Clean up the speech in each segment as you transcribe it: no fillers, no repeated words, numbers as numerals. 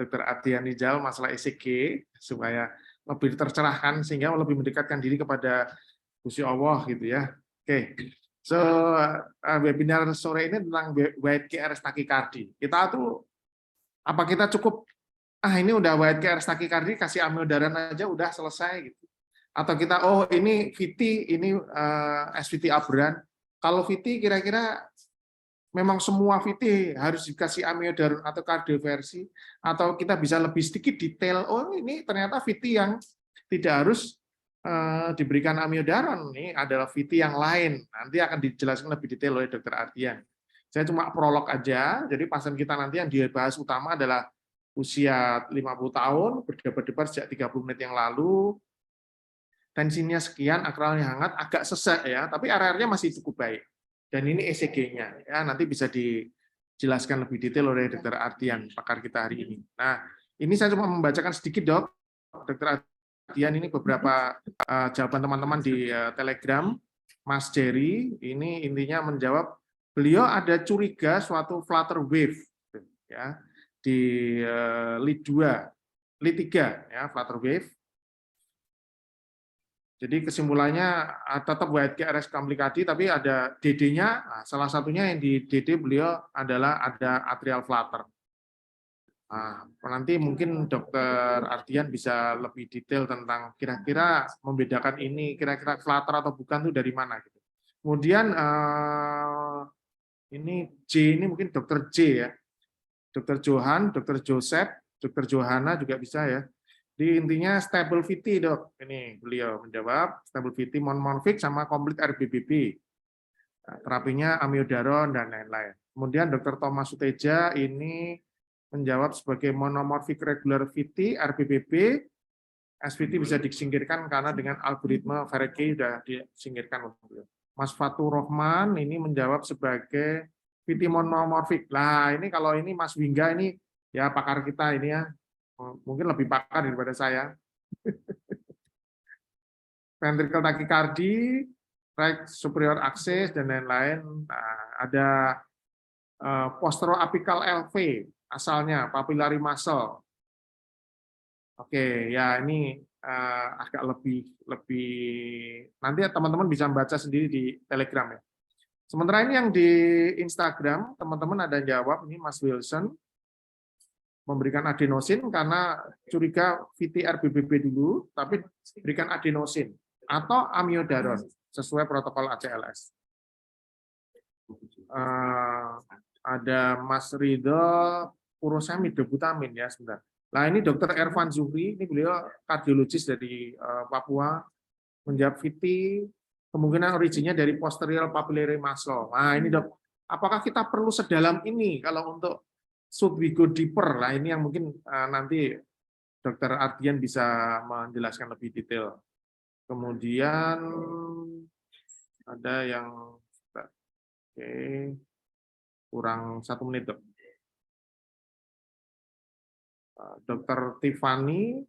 Dr. Ardian Rijal masalah ECG supaya lebih tercerahkan sehingga lebih mendekatkan diri kepada Gusti Allah gitu ya. Oke. So, webinar sore ini tentang white QRS takikardi. Kita tuh apa kita cukup ini udah white QRS takikardi kasih amiodaran aja udah selesai gitu. Atau kita ini VT, ini SVT Abran. Kalau VT kira-kira memang semua VT harus dikasih amiodaron atau kardioversi, atau kita bisa lebih sedikit detail, ini ternyata VT yang tidak harus diberikan amiodaron, ini adalah VT yang lain, nanti akan dijelaskan lebih detail oleh Dr. Ardian. Saya cuma prolog aja, jadi pasien kita nanti yang dibahas utama adalah usia 50 tahun, berdebar-debar sejak 30 menit yang lalu, tensinya sekian, akralnya hangat, agak sesek ya, tapi RR-nya masih cukup baik. Dan ini ECG-nya, ya nanti bisa dijelaskan lebih detail oleh Dr. Ardian, pakar kita hari ini. Nah, ini saya cuma membacakan sedikit, Dok. Dr. Ardian ini beberapa jawaban teman-teman di Telegram. Mas Jerry ini intinya menjawab, beliau ada curiga suatu flutter wave, ya di lead 2, lead 3, ya flutter wave. Jadi kesimpulannya tetap white QRS komplikasi, tapi ada DD-nya, salah satunya yang di DD beliau adalah ada atrial flutter. Nanti mungkin Dr. Ardian bisa lebih detail tentang kira-kira membedakan ini, kira-kira flutter atau bukan itu dari mana. Gitu. Kemudian ini J ini mungkin Dr. J ya, Dr. Johan, Dr. Joseph, Dr. Johanna juga bisa ya. Di intinya stable VT, Dok. Ini beliau menjawab stable VT monomorphic sama complete RBBB. Terapinya amiodaron dan lain-lain. Kemudian Dr. Thomas Suteja ini menjawab sebagai monomorphic regular VT RBBB. SVT bisa disingkirkan karena dengan algoritma Vereke sudah disingkirkan. Mas Fatur Rohman ini menjawab sebagai VT monomorphic. Nah, ini kalau ini Mas Wingga ini ya pakar kita ini ya. Mungkin lebih pakar daripada saya. Ventricle tachycardy, right superior axis dan lain-lain. Nah, ada posteroapical LV, asalnya papillary muscle. Oke, ya ini agak lebih nanti teman-teman bisa baca sendiri di Telegram ya. Sementara ini yang di Instagram, teman-teman ada jawab ini Mas Wilson memberikan adenosin karena curiga VT RBBB dulu, tapi berikan adenosin atau amiodaron sesuai protokol ACLS. Ada Mas Ridho Purosemi debutamin ya sebentar. Nah ini Dr. Ervan Zuhri, ini beliau kardiologis dari Papua, menjawab VT, kemungkinan originnya dari posterior papillary muscle. Nah ini Dok, apakah kita perlu sedalam ini kalau untuk should we go deeper? Nah, ini yang mungkin nanti Dr. Ardian bisa menjelaskan lebih detail. Kemudian ada yang kurang 1 menit, Dok. Dr. Tiffany,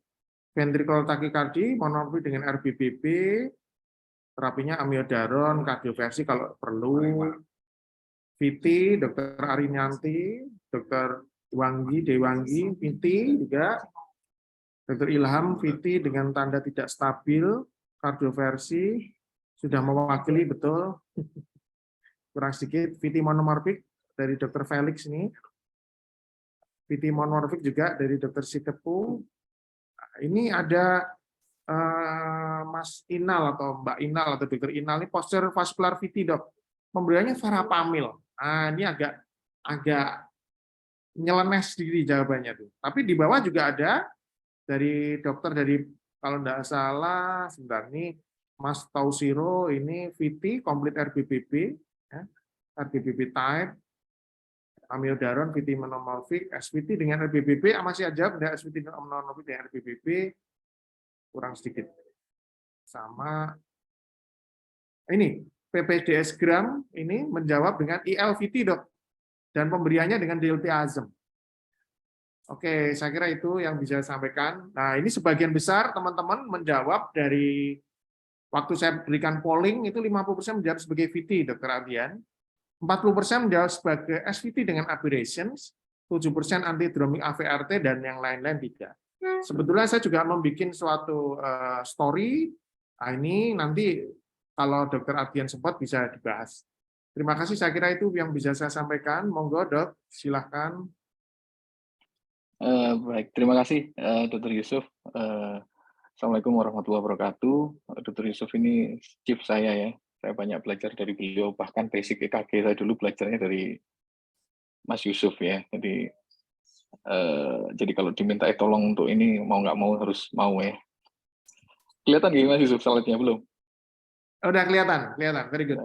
ventricular tachycardy, monomorphic dengan RBBB, terapinya amiodaron, kardioversi kalau perlu. VT, Dr. Arinyanti, Dr. Wanggi, Dewanggi, VT juga, Dr. Ilham, VT dengan tanda tidak stabil, kardioversi, sudah mewakili betul, kurang sedikit, VT monomorphic dari Dr. Felix ini, VT monomorphic juga dari Dr. Sitepu, ini ada Mas Inal atau Mbak Inal atau Dr. Inal, ini posterior vascular VT, Dok, pemberiannya verapamil. Nah, ini agak nyeleneh sendiri jawabannya tuh. Tapi di bawah juga ada dari dokter dari kalau tidak salah sebentar nih Mas Tausiro ini VT complete RBBB, ya, RBBB type, amiodaron VT monomorphic, SVT dengan RBBB masih aja ada SVT monomorphic dengan RBBB kurang sedikit. Sama ini PPDS gram ini menjawab dengan ILVT, Dok, dan pemberiannya dengan diltiazem. Oke, saya kira itu yang bisa saya sampaikan. Nah, ini sebagian besar teman-teman menjawab dari waktu saya berikan polling itu 50% menjawab sebagai VT, Dr. Ardian, 40% menjawab sebagai SVT dengan aberrations, 7% antidromic AVRT, dan yang lain-lain tidak. Sebetulnya saya juga membuat suatu story. Nah, ini nanti kalau Dokter Ardian sempat bisa dibahas. Terima kasih, saya kira itu yang bisa saya sampaikan. Monggo, Dok, silahkan. Baik, terima kasih Dr. Yusuf. Assalamualaikum warahmatullahi wabarakatuh. Dr. Yusuf ini chief saya ya. Saya banyak belajar dari beliau, bahkan basic EKG saya dulu belajarnya dari Mas Yusuf ya. Jadi kalau diminta tolong untuk ini mau nggak mau harus mau ya. Kelihatan nggak Mas Yusuf slide-nya belum? Udah kelihatan, very good.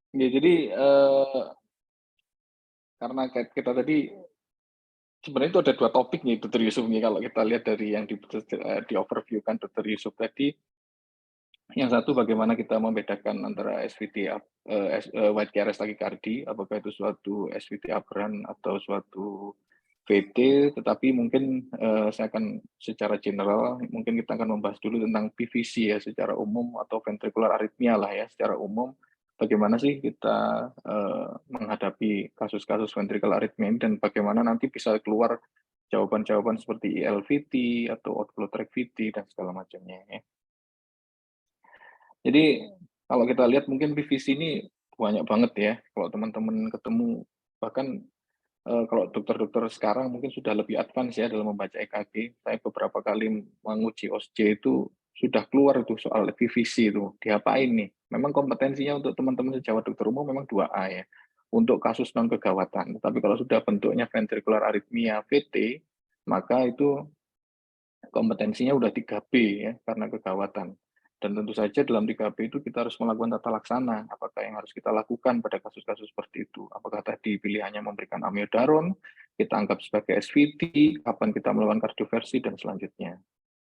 Ya, jadi karena kita tadi sebenarnya itu ada dua topik nih Dr. Yusuf nih, kalau kita lihat dari yang di overview kan Dr. Yusuf tadi. Yang satu, bagaimana kita membedakan antara SVT white KRS tachycardia, apakah itu suatu SVT aberran atau suatu VT, tetapi mungkin saya akan secara general, mungkin kita akan membahas dulu tentang PVC ya secara umum, atau ventricular arrhythmia lah ya secara umum. Bagaimana sih kita menghadapi kasus-kasus ventricular arrhythmia ini, dan bagaimana nanti bisa keluar jawaban-jawaban seperti ELVT atau outflow tract VT dan segala macamnya ya. Jadi kalau kita lihat mungkin PVC ini banyak banget ya, kalau teman-teman ketemu, bahkan kalau dokter-dokter sekarang mungkin sudah lebih advance ya dalam membaca EKG. Saya beberapa kali menguji OSJ itu sudah keluar itu soal PVC itu, diapain nih? Memang kompetensinya untuk teman-teman sejawat dokter umum memang 2A ya, untuk kasus non-kegawatan. Tapi kalau sudah bentuknya ventricular arrhythmia VT, maka itu kompetensinya udah 3B ya, karena kegawatan. Dan tentu saja dalam 3B itu kita harus melakukan tata laksana. Apakah yang harus kita lakukan pada kasus-kasus seperti itu? Apakah tadi pilihannya memberikan amiodaron, kita anggap sebagai SVT, kapan kita melakukan kardioversi, dan selanjutnya.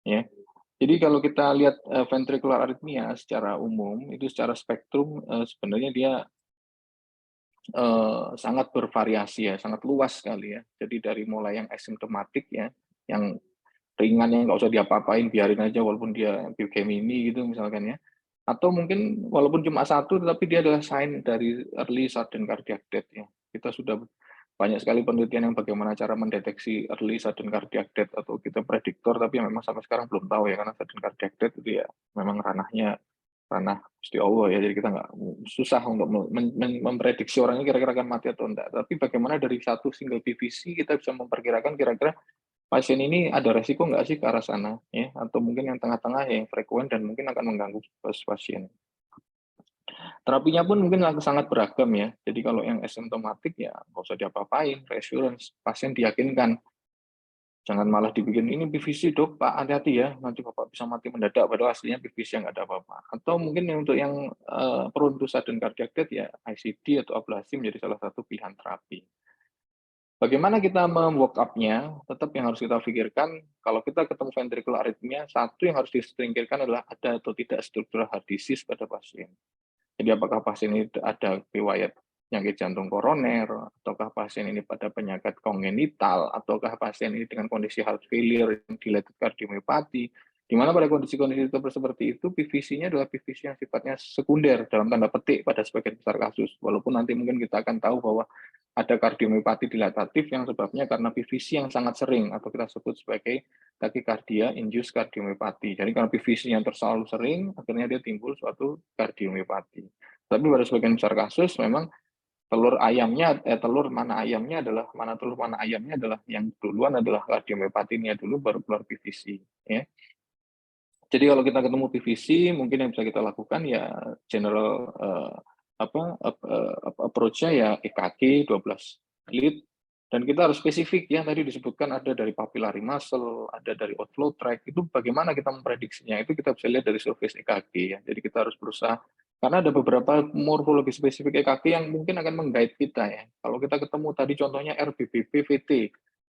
Ya. Jadi kalau kita lihat ventricular arrhythmia secara umum, itu secara spektrum sebenarnya dia sangat bervariasi ya, sangat luas sekali ya. Jadi dari mulai yang asimptomatik ya, yang ringan yang nggak usah diapa-apain, biarin aja walaupun dia biokemini gitu misalkan ya. Atau mungkin walaupun cuma satu, tetapi dia adalah sign dari early sudden cardiac death ya. Kita sudah banyak sekali penelitian yang bagaimana cara mendeteksi early sudden cardiac death, atau kita prediktor, tapi yang memang sampai sekarang belum tahu ya, karena sudden cardiac death itu ya memang ranah Gusti Allah ya, jadi kita nggak susah untuk memprediksi orangnya kira-kira akan mati atau enggak. Tapi bagaimana dari satu single PVC kita bisa memperkirakan kira-kira pasien ini ada resiko nggak sih ke arah sana, ya? Atau mungkin yang tengah-tengah yang frekuen dan mungkin akan mengganggu pasien. Terapinya pun mungkin sangat beragam ya. Jadi kalau yang asimptomatik ya nggak usah diapa-apain, reassurance, pasien diyakinkan. Jangan malah dibikin ini PVC dok, Pak hati-hati ya, nanti Bapak bisa mati mendadak, padahal aslinya PVC yang nggak ada apa-apa. Atau mungkin untuk yang peruntuk sudden cardiac death ya ICD atau ablasi menjadi salah satu pilihan terapi. Bagaimana kita mem-work up-nya, tetap yang harus kita pikirkan, kalau kita ketemu ventricular arrhythmia, satu yang harus disingkirkan adalah ada atau tidak structural heart disease pada pasien. Jadi apakah pasien ini ada riwayat penyakit jantung koroner, ataukah pasien ini pada penyakit kongenital, ataukah pasien ini dengan kondisi heart failure, dilated cardiomyopathy, di mana pada kondisi-kondisi seperti itu, PVC-nya adalah PVC yang sifatnya sekunder, dalam tanda petik pada sebagian besar kasus. Walaupun nanti mungkin kita akan tahu bahwa ada kardiomyopati dilatatif yang sebabnya karena PVC yang sangat sering, atau kita sebut sebagai tachycardia induced cardiomyopathy. Jadi kalau PVC yang terlalu sering, akhirnya dia timbul suatu cardiomyopathy. Tapi pada sebagian besar kasus memang telur mana ayamnya adalah yang duluan adalah kardiomyopatinya dulu, baru keluar PVC ya. Jadi kalau kita ketemu PVC, mungkin yang bisa kita lakukan ya general approach-nya ya EKG 12 lead, dan kita harus spesifik ya, tadi disebutkan ada dari papillary muscle, ada dari outflow tract, itu bagaimana kita memprediksinya, itu kita bisa lihat dari surface EKG ya. Jadi kita harus berusaha, karena ada beberapa morfologi spesifik EKG yang mungkin akan meng-guide kita ya. Kalau kita ketemu tadi contohnya RBBP VT,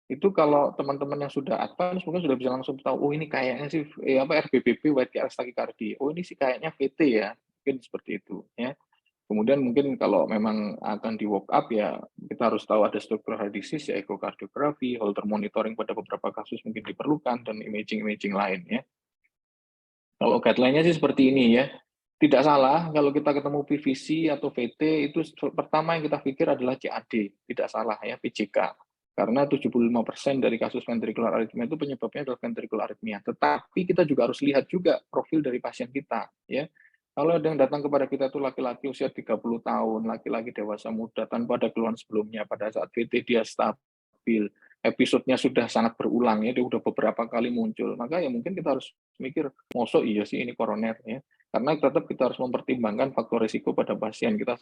itu kalau teman-teman yang sudah advance mungkin sudah bisa langsung tahu, oh ini kayaknya sih RBBP white KRS tachycardia, oh ini sih kayaknya VT ya, mungkin seperti itu ya. Kemudian mungkin kalau memang akan di walk up ya kita harus tahu ada struktur heart disease ya, ekokardiografi, Holter monitoring pada beberapa kasus mungkin diperlukan, dan imaging lain ya. Kalau guideline-nya sih seperti ini ya. Tidak salah kalau kita ketemu PVC atau VT itu pertama yang kita pikir adalah CAD, tidak salah ya, PJK. Karena 75% dari kasus ventricular arrhythmia itu penyebabnya adalah ventricular arrhythmia. Tetapi kita juga harus lihat juga profil dari pasien kita ya. Kalau ada yang datang kepada kita itu laki-laki usia 30 tahun, laki-laki dewasa muda tanpa ada keluhan sebelumnya, pada saat VT dia stabil, episodenya sudah sangat berulang ya, dia sudah beberapa kali muncul, maka ya mungkin kita harus mikir, mosok iya sih ini koroner ya. Karena tetap kita harus mempertimbangkan faktor risiko pada pasien. Kita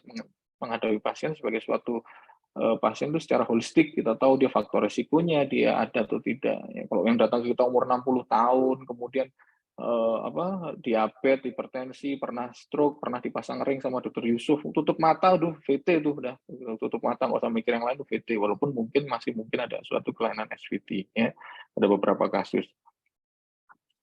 menghadapi pasien sebagai suatu pasien itu secara holistik, kita tahu dia faktor risikonya, dia ada atau tidak. Ya, kalau yang datang ke kita umur 60 tahun, kemudian diabetes, hipertensi, pernah stroke, pernah dipasang ring sama dokter Yusuf, tutup mata, VT itu udah tutup mata, nggak usah mikir yang lain, tuh VT. Walaupun masih mungkin ada suatu kelainan SVT, ya, ada beberapa kasus.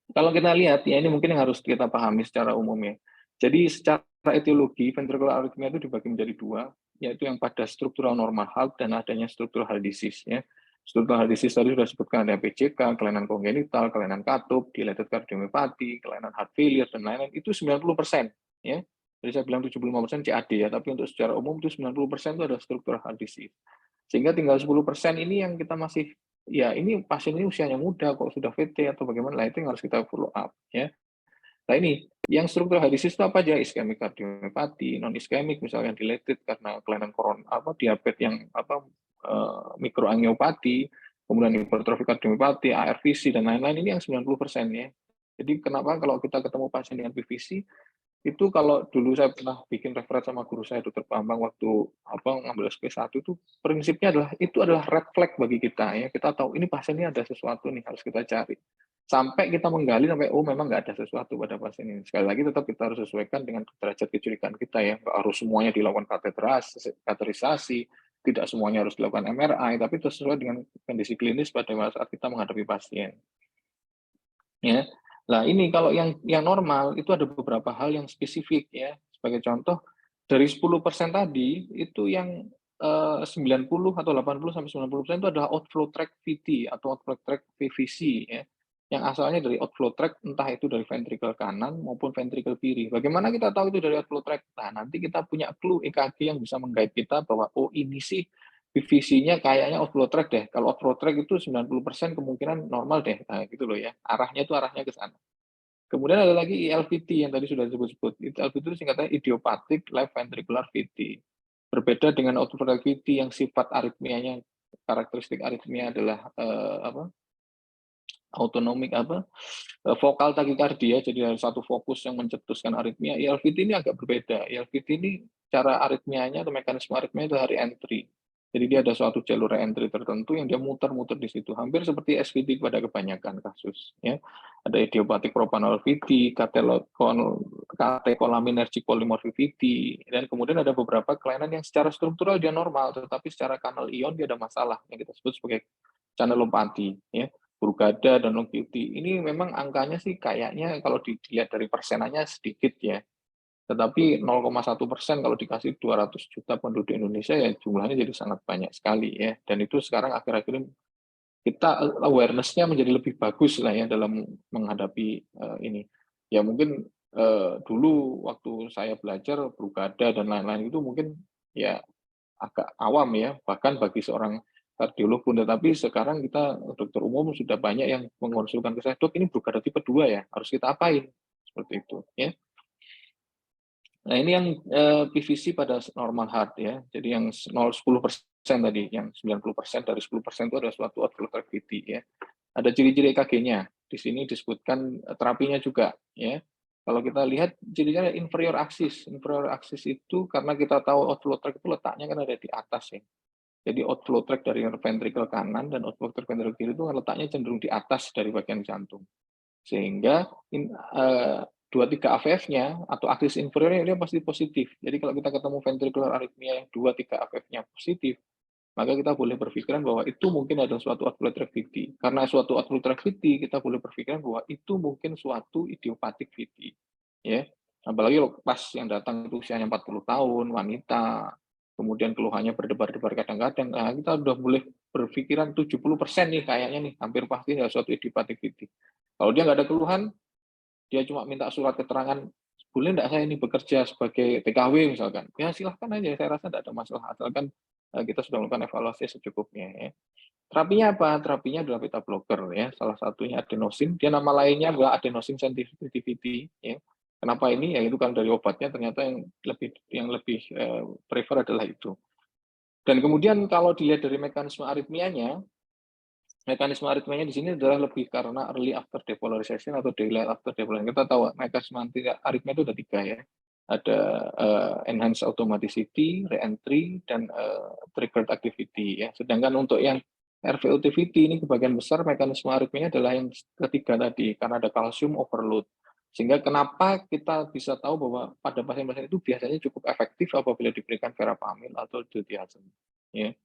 Kalau kita lihat, ya ini mungkin yang harus kita pahami secara umum ya. Jadi secara etiologi, ventricular arrhythmia itu dibagi menjadi dua, yaitu yang pada struktural normal heart dan adanya struktural heart disease. Ya. Struktural heart disease tadi sudah disebutkan ada PCK, kelainan kongenital, kelainan katup, dilated cardiomyopathy, kelainan heart failure, dan lain-lain. Itu 90%. Ya. Jadi saya bilang 75% CAD ya, tapi untuk secara umum itu 90% itu ada struktural heart disease. Sehingga tinggal 10% ini yang kita masih ya ini pasien ini usianya muda kok sudah VT atau bagaimana, nah itu yang harus kita follow up ya. Nah ini yang struktural heart disease itu apa aja? Ischemic cardiomyopathy, non ischemic misalnya dilated karena kelainan diabetes yang mikroangiopati, kemudian hipertrofi cardiomyopathy, ARVC dan lain-lain, ini yang 90% ya. Jadi kenapa kalau kita ketemu pasien dengan PVC itu, kalau dulu saya pernah bikin referat sama guru saya Dr. Bambang waktu ngambil SP1 itu, prinsipnya adalah red flag bagi kita ya. Kita tahu ini pasien ini ada sesuatu nih, harus kita cari. Sampai kita menggali sampai memang nggak ada sesuatu pada pasien ini. Sekali lagi tetap kita harus sesuaikan dengan derajat kecurigaan kita ya. Nggak harus semuanya dilakukan kateterisasi, tidak semuanya harus dilakukan MRI, tapi sesuai dengan kondisi klinis pada saat kita menghadapi pasien. Ya. Nah, ini kalau yang normal itu ada beberapa hal yang spesifik ya. Sebagai contoh, dari 10% tadi itu yang 90 atau 80 sampai 90% itu adalah outflow tract VT atau outflow tract PVC ya. Yang asalnya dari outflow tract, entah itu dari ventricle kanan maupun ventricle kiri. Bagaimana kita tahu itu dari outflow tract? Nah, nanti kita punya clue EKG yang bisa menggait kita bahwa oh ini sih PVC-nya kayaknya outflow tract deh. Kalau outflow tract itu 90% kemungkinan normal deh. Nah, gitu loh ya. Arahnya ke sana. Kemudian ada lagi ILVT yang tadi sudah disebut-sebut. ILVT itu singkatnya idiopathic left ventricular VT. Berbeda dengan outflow tract VT yang sifat aritmianya, karakteristik aritmia adalah autonomik vokal takikardia, jadi ada satu fokus yang mencetuskan aritmia. ILVT ini agak berbeda. ILVT ini cara aritmianya atau mekanisme aritmia itu hari entry. Jadi dia ada suatu jalur entry tertentu yang dia muter-muter di situ, hampir seperti SVT pada kebanyakan kasus. Ya, ada idiopathic propanol VT, catecholaminergic polymorphic VT, dan kemudian ada beberapa kelainan yang secara struktural dia normal, tetapi secara kanal ion dia ada masalah yang kita sebut sebagai channelopathy. Ya, Brugada dan long QT. Ini memang angkanya sih kayaknya kalau dilihat dari persenannya sedikit ya. Tetapi 0,1% kalau dikasih 200 juta penduduk Indonesia ya jumlahnya jadi sangat banyak sekali ya. Dan itu sekarang akhir-akhir ini kita awareness-nya menjadi lebih bagus lah ya dalam menghadapi ini. Ya mungkin dulu waktu saya belajar Brugada dan lain-lain itu mungkin ya agak awam ya, bahkan bagi seorang kardiolog pun. Tetapi sekarang kita dokter umum sudah banyak yang mengonsulkan ke saya, dok ini Brugada tipe 2 ya, harus kita apain? Seperti itu ya. Nah ini yang PVC pada normal heart ya, jadi yang 10% tadi, yang 90% dari 10% itu ada suatu outflow tract VT ya. Ada ciri-ciri EKG-nya, di sini disebutkan terapinya juga ya. Kalau kita lihat cirinya inferior axis. Inferior axis itu karena kita tahu outflow tract itu letaknya kan ada di atas ya. Jadi outflow tract dari ventricle kanan dan outflow tract ventricle kiri itu letaknya cenderung di atas dari bagian jantung. Sehingga 2-3 AVF-nya atau aksis inferiornya dia pasti positif. Jadi kalau kita ketemu ventricular arrhythmia yang 2-3 AVF-nya positif, maka kita boleh berpikiran bahwa itu mungkin ada suatu outflow tract VT. Karena suatu outflow tract VT, kita boleh berpikiran bahwa itu mungkin suatu idiopathic VT. Ya. Apalagi pas yang datang itu usianya 40 tahun, wanita, kemudian keluhannya berdebar-debar kadang-kadang, nah kita udah boleh berpikiran 70% nih kayaknya nih, hampir pasti ada suatu idiopathic VT. Kalau dia nggak ada keluhan, dia cuma minta surat keterangan boleh enggak saya ini bekerja sebagai TKW misalkan, ya silahkan aja, saya rasa enggak ada masalah, asalkan kita sudah melakukan evaluasi secukupnya ya. Terapinya apa? Terapinya adalah beta blocker ya, salah satunya adenosine, dia nama lainnya adalah adenosine sensitivity ya. Kenapa ini? Ya itu kan dari obatnya ternyata yang lebih prefer adalah itu. Dan kemudian kalau dilihat dari mekanisme aritmianya di sini adalah lebih karena early after depolarization atau delay after depolarization. Kita tahu mekanisme aritmia itu ada 3 ya. Ada enhanced automaticity, re-entry, dan triggered activity ya. Sedangkan untuk yang RVOTVT ini kebagian besar mekanisme aritmianya adalah yang ketiga tadi, karena ada kalsium overload. Sehingga kenapa kita bisa tahu bahwa pada pasien-pasien itu biasanya cukup efektif apabila diberikan verapamil atau diltiazem. Ya.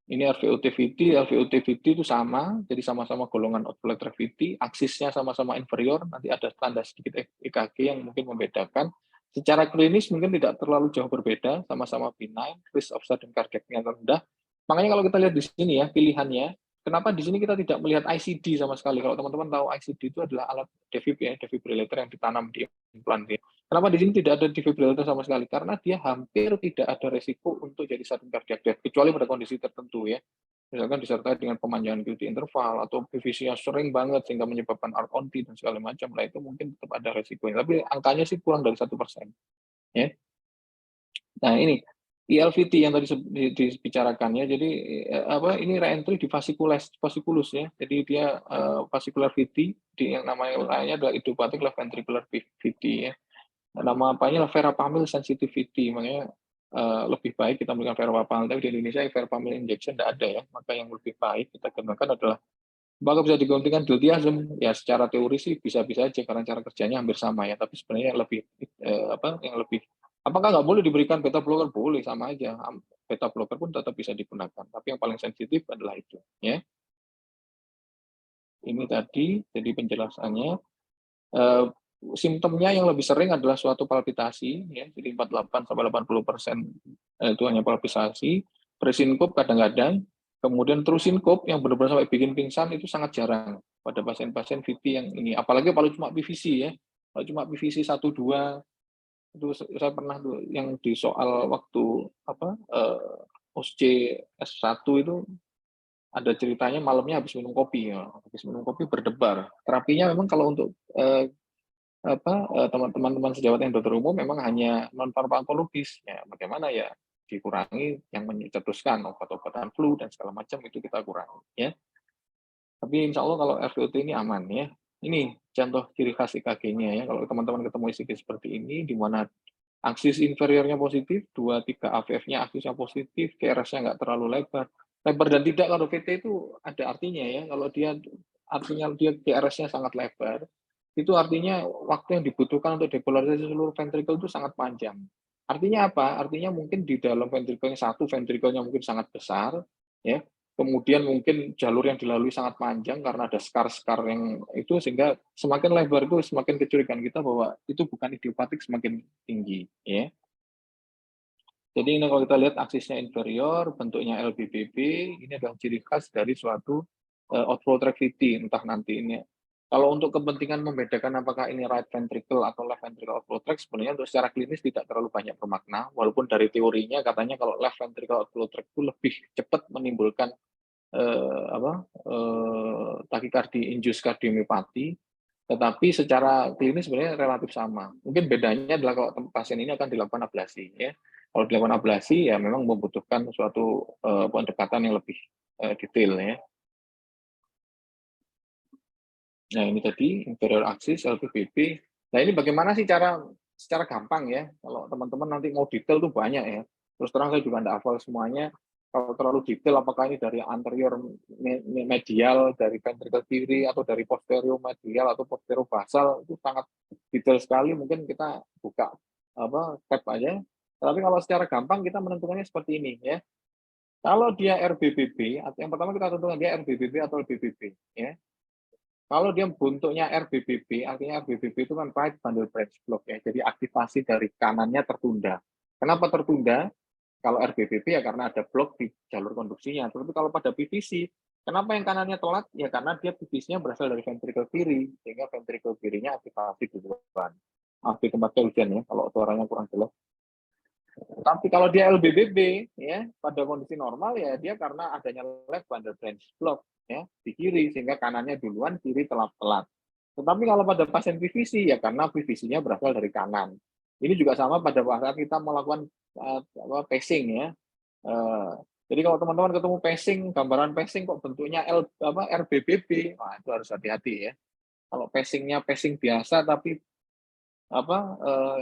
Ini LVOT-VT itu sama, jadi sama-sama golongan outflow VT, aksisnya sama-sama inferior, nanti ada tanda sedikit EKG yang mungkin membedakan. Secara klinis mungkin tidak terlalu jauh berbeda, sama-sama benign, risk of sudden cardiac yang rendah. Makanya kalau kita lihat di sini ya, pilihannya, kenapa di sini kita tidak melihat ICD sama sekali? Kalau teman-teman tahu ICD itu adalah alat defibrillator yang ditanam di implan. Kenapa di sini tidak ada defibrillator sama sekali? Karena dia hampir tidak ada resiko untuk jadi sudden cardiac death, kecuali pada kondisi tertentu ya. Misalkan disertai dengan pemanjangan QT interval atau PVC-nya sering banget sehingga menyebabkan heart on T dan segala macam, lah itu mungkin tetap ada resikonya. Tapi angkanya sih kurang dari 1%. Ya. Nah ini ELVT yang tadi dibicarakan ya. Jadi ini re-entry di fasciculus ya. Jadi dia fascicular VT, yang namanya lainnya adalah idiopathic left ventricular VT ya. Nama apanya verapamil sensitivity, makanya lebih baik kita memberikan verapamil. Tapi di Indonesia verapamil injection tidak ada ya, maka yang lebih baik kita gunakan adalah apakah bisa digantikan diltiazem? Ya secara teori sih bisa-bisa aja karena cara kerjanya hampir sama ya. Tapi sebenarnya yang lebih apakah nggak boleh diberikan beta blocker? Boleh, sama aja. Beta blocker pun tetap bisa digunakan. Tapi yang paling sensitif adalah itu ya. Ini tadi jadi penjelasannya. Simptomnya yang lebih sering adalah suatu palpitasi, ya, jadi 48-80% itu hanya palpitasi, presinkop kadang-kadang, kemudian terus sinkop yang benar-benar sampai bikin pingsan itu sangat jarang pada pasien-pasien VT yang ini, apalagi kalau cuma PVC ya, kalau cuma PVC 1-2, itu saya pernah tuh yang di soal waktu OSC S1 itu ada ceritanya malamnya habis minum kopi, ya. Habis minum kopi berdebar. Terapinya memang kalau untuk teman-teman sejawat yang dokter umum memang hanya non farmakologis ya, bagaimana ya dikurangi yang mencetuskan obat-obatan flu dan segala macam itu kita kurangi ya. Tapi insya Allah kalau RVOT ini aman ya. Ini contoh ciri khas EKG-nya ya. Kalau teman-teman ketemu ECG seperti ini di mana aksis inferiornya positif, 2-3 AVF-nya aksisnya positif, KRS-nya nggak terlalu lebar. Lebar dan tidak kalau VT itu ada artinya ya. Kalau artinya dia KRS-nya sangat lebar, itu artinya waktu yang dibutuhkan untuk depolarisasi seluruh ventrikel itu sangat panjang. Artinya apa? Artinya mungkin di dalam ventrikelnya ventrikelnya mungkin sangat besar, ya. Kemudian mungkin jalur yang dilalui sangat panjang karena ada skar-skar yang itu, sehingga semakin lebar itu semakin kecurigaan kita bahwa itu bukan idiopatik semakin tinggi, ya. Jadi ini kalau kita lihat aksisnya inferior, bentuknya LBBB, ini adalah ciri khas dari suatu outflow tract VT, entah nanti ini. Kalau untuk kepentingan membedakan apakah ini right ventricle atau left ventricle outflow tract, sebenarnya untuk secara klinis tidak terlalu banyak bermakna, walaupun dari teorinya katanya kalau left ventricle outflow tract itu lebih cepat menimbulkan takikardi induced cardiomyopathy, tetapi secara klinis sebenarnya relatif sama. Mungkin bedanya adalah kalau pasien ini akan dilakukan ablasi ya. Kalau dilakukan ablasi ya memang membutuhkan suatu pendekatan yang lebih detail ya. Nah ini tadi inferior axis LVBB. Nah ini bagaimana sih secara gampang ya. Kalau teman-teman nanti mau detail tuh banyak ya. Terus terang saya juga tidak hafal semuanya. Kalau terlalu detail apakah ini dari anterior medial, dari ventricle kiri, atau dari posterior medial atau posterior basal, itu sangat detail sekali. Mungkin kita buka tab aja. Tapi kalau secara gampang kita menentukannya seperti ini ya. Kalau dia RBBB, yang pertama kita tentukan dia RBBB atau LBBB ya. Kalau dia bentuknya RBBB, artinya RBBB itu kan right bundle branch block ya. Jadi aktivasi dari kanannya tertunda. Kenapa tertunda? Kalau RBBB ya karena ada blok di jalur konduksinya. Tapi kalau pada PVC, kenapa yang kanannya telat? Ya karena dia PVC-nya berasal dari ventricle kiri, sehingga ventricle kirinya aktivasi duluan. AB tempatnya hujan ya, kalau suaranya kurang jelas. Tapi kalau dia LBBB ya, pada kondisi normal ya dia karena adanya left bundle branch block ya di kiri, sehingga kanannya duluan, kiri telat. Tetapi kalau pada pasien PVC ya karena PVC-nya berasal dari kanan. Ini juga sama pada saat kita melakukan pacing ya. Jadi kalau teman-teman ketemu pacing, gambaran pacing kok bentuknya RBBB, wah itu harus hati-hati ya. Kalau pacingnya pacing biasa tapi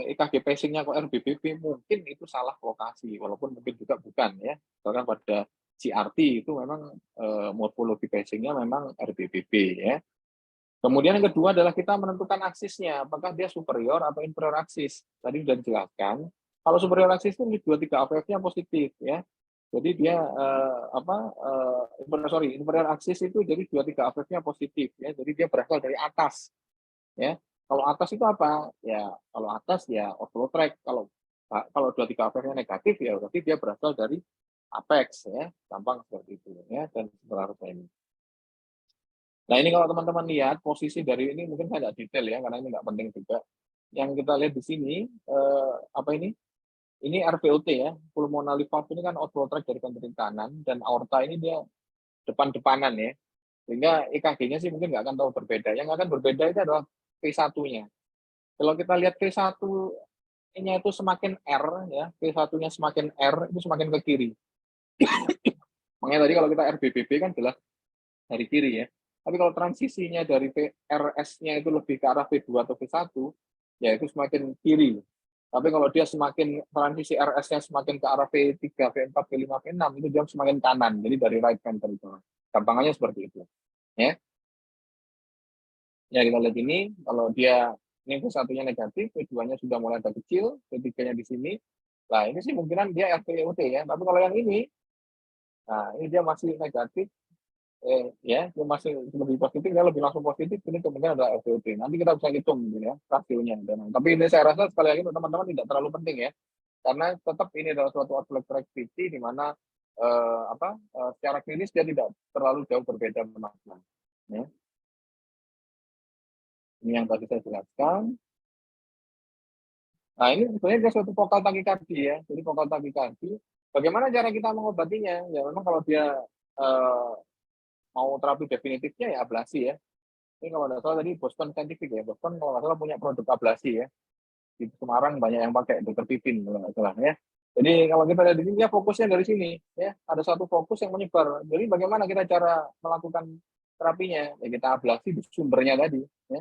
EKG pacing-nya kok RBBB, mungkin itu salah lokasi, walaupun mungkin juga bukan ya. Karena pada CRT itu memang morfologi pacing-nya memang RBBB ya. Kemudian yang kedua adalah kita menentukan aksisnya, apakah dia superior atau inferior aksis. Tadi sudah dijelaskan, kalau superior aksis itu 2-3 AVF-nya positif ya. Jadi dia inferior aksis itu jadi 2-3 AVF-nya positif ya. Jadi dia berasal dari atas ya. Kalau atas itu apa? Ya, kalau atas ya outflow tract. Kalau 2-3 AVF-nya negatif ya berarti dia berasal dari apex ya. Gampang seperti itu ya, dan seterusnya ini. Nah ini kalau teman-teman lihat posisi dari ini mungkin saya tidak detail ya karena ini nggak penting juga. Yang kita lihat di sini ini RVOT ya, pulmonary valve ini kan outflow tract dari ventricle kanan dan aorta ini dia depan-depanan ya. Sehingga EKG-nya sih mungkin nggak akan tahu berbeda. Yang akan berbeda itu adalah P1-nya. Kalau kita lihat P1-nya itu semakin R ya, P1-nya semakin R itu semakin ke kiri. Makanya tadi kalau kita RBBB kan jelas dari kiri ya. Tapi kalau transisinya dari RS-nya itu lebih ke arah V2 atau V1, ya itu semakin kiri. Tapi kalau dia semakin transisi RS-nya semakin ke arah V3, V4, V5, V6, itu dia semakin kanan. Jadi dari right ventricle. Gampangannya seperti itu. Ya. Ya kita lihat ini, kalau dia ini V1-nya negatif, V2-nya sudah mulai agak kecil, V3-nya di sini. Nah ini sih kemungkinan dia RVOT ya. Tapi kalau yang ini, nah ini dia masih negatif, ya dia masih lebih positif, dia lebih langsung positif, ini kemungkinan adalah RVOT. Nanti kita bisa hitung gitu ya rasionya. Tapi ini saya rasa sekali lagi teman-teman tidak terlalu penting ya, karena tetap ini adalah suatu outflow activity di mana secara klinis dia tidak terlalu jauh berbeda dengan ya. Ini yang tadi saya jelaskan. Nah ini sebenarnya dia suatu fokal takikardi ya. Jadi fokal takikardi, bagaimana cara kita mengobatinya? Ya memang kalau dia mau terapi definitifnya ya ablasi ya. Ini kalau nggak salah tadi Boston Scientific ya. Boston kalau nggak salah punya produk ablasi ya. Di Semarang banyak yang pakai Dr. Pipin kalau nggak salah ya. Jadi kalau kita lihat di sini ya fokusnya dari sini ya. Ada satu fokus yang menyebar. Jadi bagaimana kita cara melakukan terapinya? Ya kita ablasi di sumbernya tadi ya.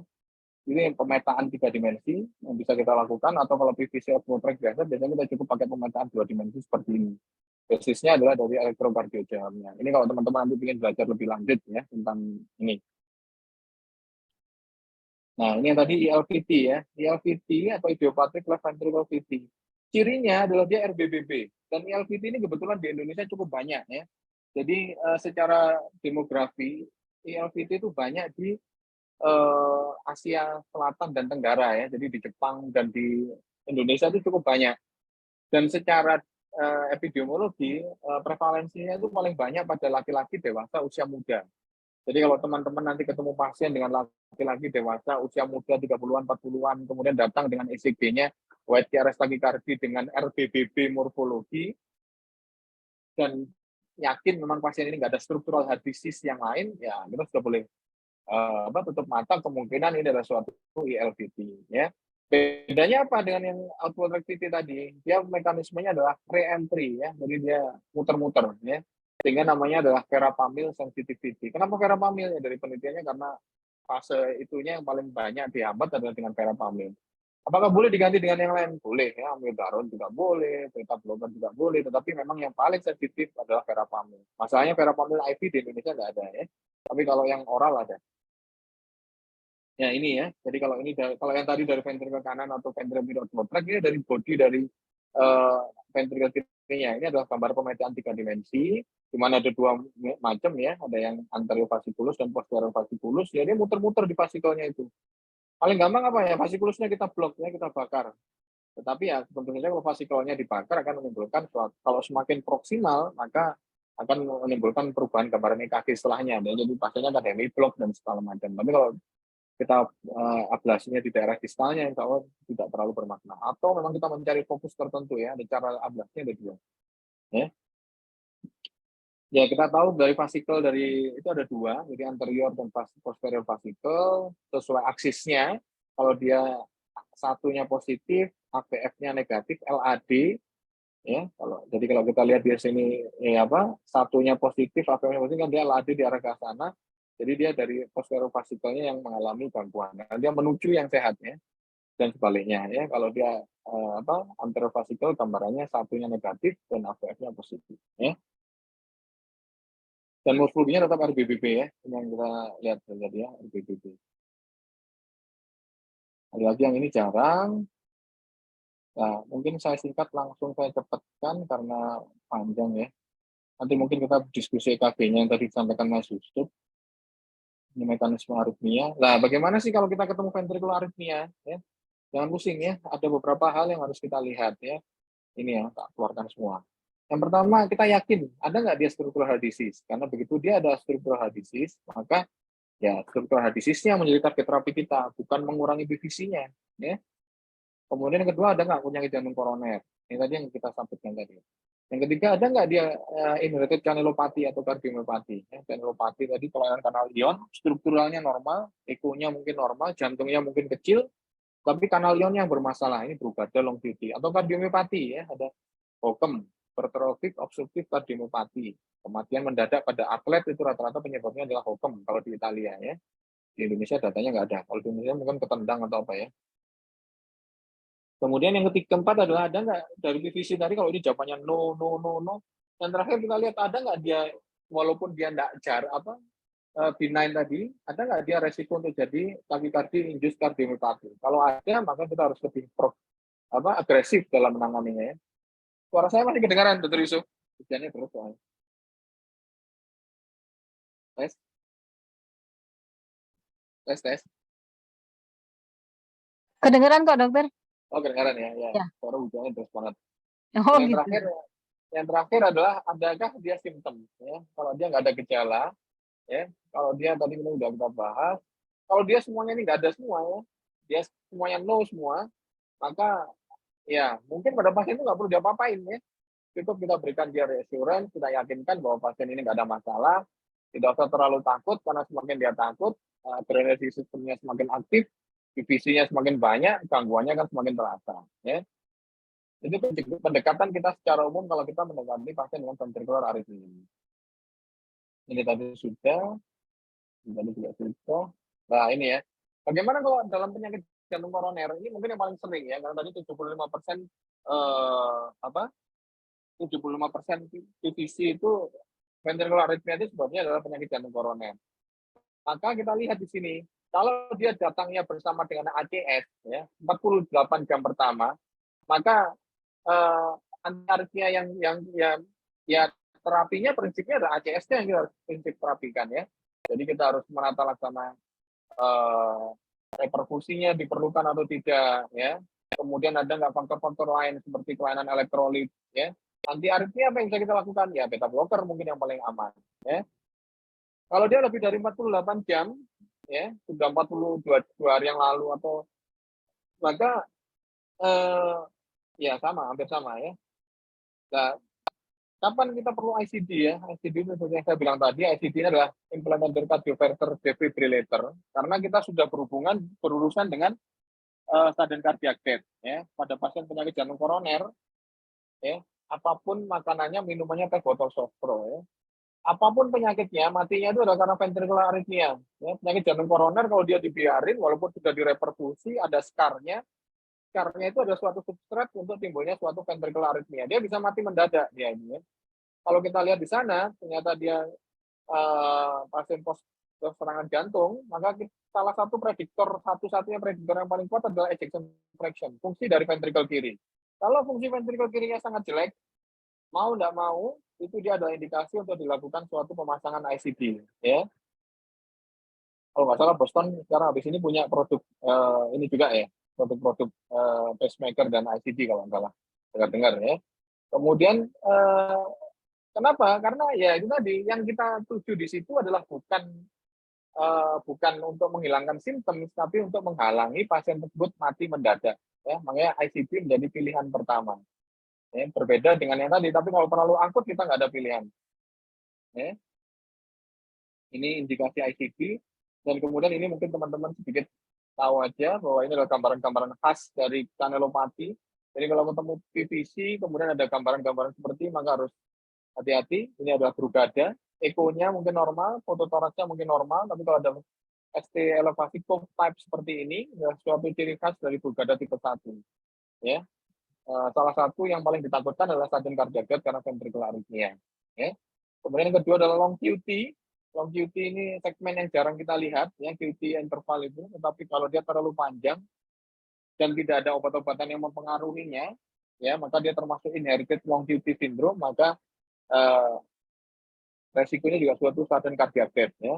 Ini pemetaan 3 dimensi yang bisa kita lakukan, atau kalau PVC outflow tract biasa, biasanya kita cukup pakai pemetaan 2 dimensi seperti ini. Basisnya adalah dari elektrokardiogramnya. Ini kalau teman-teman nanti ingin belajar lebih lanjut ya tentang ini. Nah, ini yang tadi ELVT ya. ELVT atau idiopathic left ventricle VT. Cirinya adalah dia RBBB. Dan ELVT ini kebetulan di Indonesia cukup banyak ya. Jadi secara demografi, ELVT itu banyak di Asia Selatan dan Tenggara ya. Jadi di Jepang dan di Indonesia itu cukup banyak. Dan secara epidemiologi, prevalensinya itu paling banyak pada laki-laki dewasa usia muda. Jadi kalau teman-teman nanti ketemu pasien dengan laki-laki dewasa usia muda 30-an, 40-an, kemudian datang dengan ECG-nya white KRS takikardi dengan RBBB morfologi, dan yakin memang pasien ini nggak ada struktural heart disease yang lain, ya kita sudah boleh tutup mata, kemungkinan ini adalah suatu ELVT ya. Bedanya apa dengan yang outflow tract VT tadi? Dia mekanismenya adalah re-entry ya, jadi dia muter-muter ya. Sehingga namanya adalah verapamil sensitivity. Kenapa verapamil? Ya dari penelitiannya karena fase itunya yang paling banyak dihambat adalah dengan verapamil. Apakah boleh diganti dengan yang lain? Boleh ya, amiodaron juga boleh, beta blocker juga boleh, tetapi memang yang paling sensitif adalah verapamil. Masalahnya verapamil IV di Indonesia nggak ada ya, tapi kalau yang oral ada. Ya ini ya, jadi kalau yang tadi dari ventricle kanan atau ventricle outflow tract, ini dari body dari ventricle kirinya. Ini adalah gambar pemetaan 3 dimensi, di mana ada 2 macam ya, ada yang anterior fasciculus dan posterior fasciculus. Ya dia muter-muter di fascikelnya itu. Paling gampang apa ya, fascikulusnya kita blok ya, kita bakar. Tetapi ya tentu saja kalau fascikelnya dibakar akan menimbulkan, kalau semakin proksimal maka akan menimbulkan perubahan gambaran EKG setelahnya. Jadi pasiennya akan hemiblok dan segala macam. Tapi kalau kita ablasinya di daerah distalnya, insya Allah tidak terlalu bermakna. Atau memang kita mencari fokus tertentu ya, ada cara ablasinya ada dua. Ya kita tahu dari vasikel itu ada dua, jadi anterior dan posterior vasikel sesuai aksisnya. Kalau dia satunya positif, AVF-nya negatif, LAD, ya. Jadi kalau kita lihat di sini satunya positif, AVF-nya positif kan dia LAD di arah ke sana. Jadi dia dari posterior vasikelnya yang mengalami gangguan. Nah, dia menuju yang sehatnya dan sebaliknya ya. Kalau dia anterior vasikel gambarannya satunya negatif dan AVF-nya positif ya. Dan morfologinya tetap RBBB ya, yang kita lihat tadi ya, RBBB. Lagi yang ini jarang. Nah, mungkin saya singkat langsung saya cepatkan karena panjang ya. Nanti mungkin kita diskusi EKG-nya yang tadi disampaikan Mas Yusuf. Ini mekanisme aritmia. Nah, bagaimana sih kalau kita ketemu ventricular aritmia? Ya? Jangan pusing ya, ada beberapa hal yang harus kita lihat ya. Ini ya, tak keluarkan semua. Yang pertama, kita yakin ada nggak dia structural heart disease? Karena begitu dia ada structural heart disease, maka ya structural heart disease-nya menjadi target terapi kita, bukan mengurangi PVC-nya. Ya. Kemudian yang kedua, ada nggak penyakit jantung koroner? Ini tadi yang kita sampaikan tadi. Yang ketiga, ada nggak dia inherited channelopathy atau cardiomyopathy? Ya, channelopathy tadi kelainan kanal ion, strukturalnya normal, ekonya mungkin normal, jantungnya mungkin kecil, tapi kanal ionnya yang bermasalah. Ini Brugada longevity atau cardiomyopathy ya, ada HOCM, hypertrophic obstructive cardiomyopathy. Kematian mendadak pada atlet itu rata-rata penyebabnya adalah HOCM kalau di Italia ya. Di Indonesia datanya nggak ada. Kalau di Indonesia mungkin ketendang atau apa ya. Kemudian yang keempat adalah ada nggak dari PVC tadi kalau ini jawabannya no. Yang terakhir kita lihat ada nggak dia walaupun dia nggak benign tadi, ada nggak dia resiko untuk jadi takikardi induced cardiomyopathy? Kalau ada, maka kita harus lebih agresif dalam menanganinya ya. Suara saya masih kedengaran, Dr. Yusuf? Hujannya terus soalnya. Tes. Kedengeran kok, dokter. Oh, kedengaran ya. Ya. Suara hujannya terus banget. Oh, Yang terakhir adalah adakah dia simptom? Ya. Kalau dia nggak ada gejala, ya. Kalau dia tadi udah kita bahas, kalau dia semuanya ini nggak ada semua ya, dia semuanya no semua, maka ya mungkin pada pasien itu nggak perlu diapa-apain ya. Cukup kita berikan dia reassurance, kita yakinkan bahwa pasien ini nggak ada masalah, tidak usah terlalu takut karena semakin dia takut, drainasi sistemnya semakin aktif, PVC-nya semakin banyak, gangguannya kan semakin terasa. Ya. Jadi pendekatan kita secara umum kalau kita mendekati pasien dengan ventricular arrhythmia. Ini tadi sudah, tadi juga sudah. Nah ini ya, bagaimana kalau dalam penyakit jantung koroner ini mungkin yang paling sering ya, karena tadi 75% 75% PVC itu ventricular arrhythmia itu sebabnya adalah penyakit jantung koroner. Maka kita lihat di sini, kalau dia datangnya bersama dengan ACS ya 48 jam pertama, maka antiaritmia yang terapinya prinsipnya adalah ACS-nya yang kita harus prinsip terapikan ya. Jadi kita harus menata laksana reperfusinya diperlukan atau tidak ya. Kemudian ada nggak faktor-faktor lain seperti kelainan elektrolit ya. Antiaritmia apa yang bisa kita lakukan? Ya beta blocker mungkin yang paling aman ya. Kalau dia lebih dari 48 jam ya, sudah 42 hari yang lalu atau maka ya hampir sama ya. Nah, kapan kita perlu ICD ya? ICD itu seperti yang saya bilang tadi, ICD ini adalah implanted cardioverter defibrillator karena kita sudah berurusan dengan sudden cardiac death ya pada pasien penyakit jantung koroner ya. Apapun makanannya, minumannya teh botol Sofro ya. Apapun penyakitnya, matinya itu adalah karena ventricular arrhythmia. Ya, penyakit jantung koroner kalau dia dibiarin, walaupun sudah direperfusi, ada skarnya itu adalah suatu substrat untuk timbulnya suatu ventricular arrhythmia. Dia bisa mati mendadak dia ini. Ya. Kalau kita lihat di sana, ternyata dia pasien serangan jantung, maka salah satu satu-satunya prediktor yang paling kuat adalah ejection fraction, fungsi dari ventricle kiri. Kalau fungsi ventricle kirinya sangat jelek, mau tidak mau, itu dia ada indikasi untuk dilakukan suatu pemasangan ICD. Ya. Kalau nggak salah Boston sekarang habis ini punya produk ini juga ya, produk-produk pacemaker dan ICD kalau nggak salah, dengar ya. Kemudian kenapa? Karena ya itu tadi yang kita tuju di situ adalah bukan bukan untuk menghilangkan simptom, tapi untuk menghalangi pasien tersebut mati mendadak. Ya, makanya ICD menjadi pilihan pertama. Ya, berbeda dengan yang tadi, tapi kalau terlalu akut kita nggak ada pilihan. Ya. Ini indikasi ICD, dan kemudian ini mungkin teman-teman sedikit tahu aja bahwa ini adalah gambaran-gambaran khas dari kanelopati. Jadi kalau ketemu PVC, kemudian ada gambaran-gambaran seperti, maka harus hati-hati. Ini adalah Brugada, ekonya mungkin normal, fototoraksnya mungkin normal, tapi kalau ada ST elevasi cove type seperti ini, adalah suatu ciri khas dari Brugada tipe 1. Ya. Salah satu yang paling ditakutkan adalah sudden cardiac death karena ventricular arrhythmia. Ya. Kemudian yang kedua adalah long QT. Long QT ini segmen yang jarang kita lihat, ya, QT interval itu. Tetapi kalau dia terlalu panjang dan tidak ada obat-obatan yang mempengaruhinya, ya, maka dia termasuk inherited long QT syndrome, maka resikonya juga suatu sudden cardiac death, ya.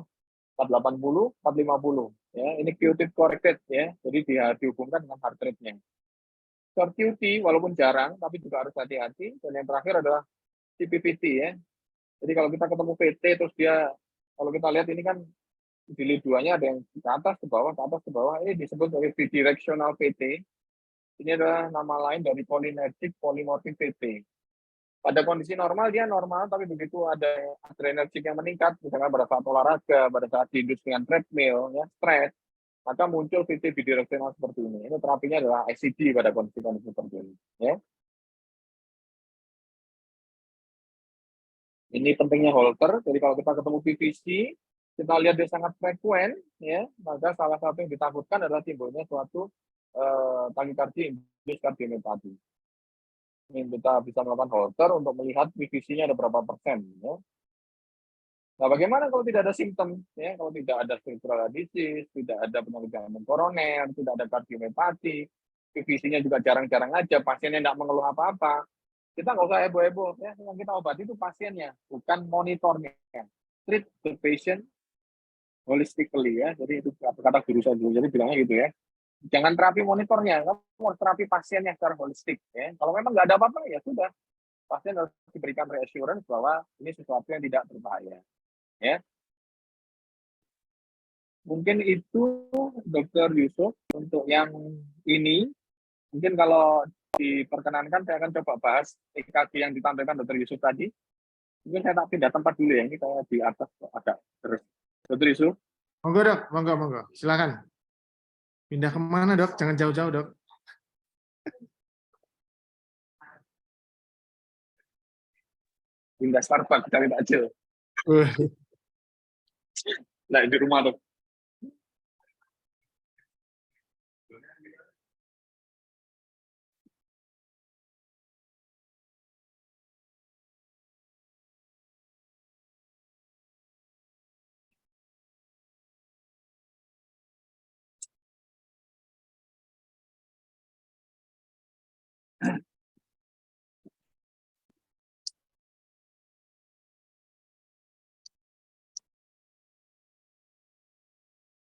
480, 450, ya. Ini QT corrected, ya. Jadi dihubungkan dengan heart rate-nya. Short QT walaupun jarang, tapi juga harus hati-hati. Dan yang terakhir adalah CPVT, ya. Jadi kalau kita ketemu VT terus dia, kalau kita lihat ini kan di lead 2-nya ada yang ke atas ke bawah, ini disebut sebagai bidirectional VT. Ini adalah nama lain dari cholinergic polymorphic VT. Pada kondisi normal dia normal, tapi begitu ada adrenergic yang meningkat, misalnya pada saat olahraga, pada saat diindus dengan treadmill, ya, stres, maka muncul VT bidirectional seperti ini. Ini terapinya adalah ICD pada kondisi-kondisi seperti ini. Ya. Ini pentingnya Holter. Jadi kalau kita ketemu PVC, kita lihat dia sangat frekuen, ya, maka salah satu yang ditakutkan adalah timbulnya suatu takikardia indus kardiomiopati. Ini kita bisa melakukan Holter untuk melihat PVC-nya ada berapa persen. Ya. Nah, bagaimana kalau tidak ada simptom? Ya, kalau tidak ada structural disease, tidak ada penyakit jantung koroner, tidak ada kardiomiopati, PVC-nya juga jarang-jarang aja, pasiennya tidak mengeluh apa-apa, kita nggak usah heboh-heboh, ya. Yang kita obati itu pasiennya, bukan monitornya. Treat the patient holistically, ya. Jadi itu kata guru saya dulu, jadi bilangnya gitu, ya. Jangan terapi monitornya, kamu harus terapi pasiennya secara holistik, ya. Kalau memang nggak ada apa-apa, ya sudah, pasien harus diberikan reassurance bahwa ini sesuatu yang tidak berbahaya, ya. Mungkin itu Dr. Yusuf untuk yang ini. Mungkin kalau diperkenankan saya akan coba bahas EKG yang ditampilkan Dr. Yusuf tadi. Mungkin saya tak pindah tempat dulu ya, ini saya di atas agak terus. Dr. Yusuf. Monggo dok, monggo. Silakan. Pindah kemana dok? Jangan jauh-jauh dok. Pindah Starbucks, cari takjil. Nah, di rumah dok.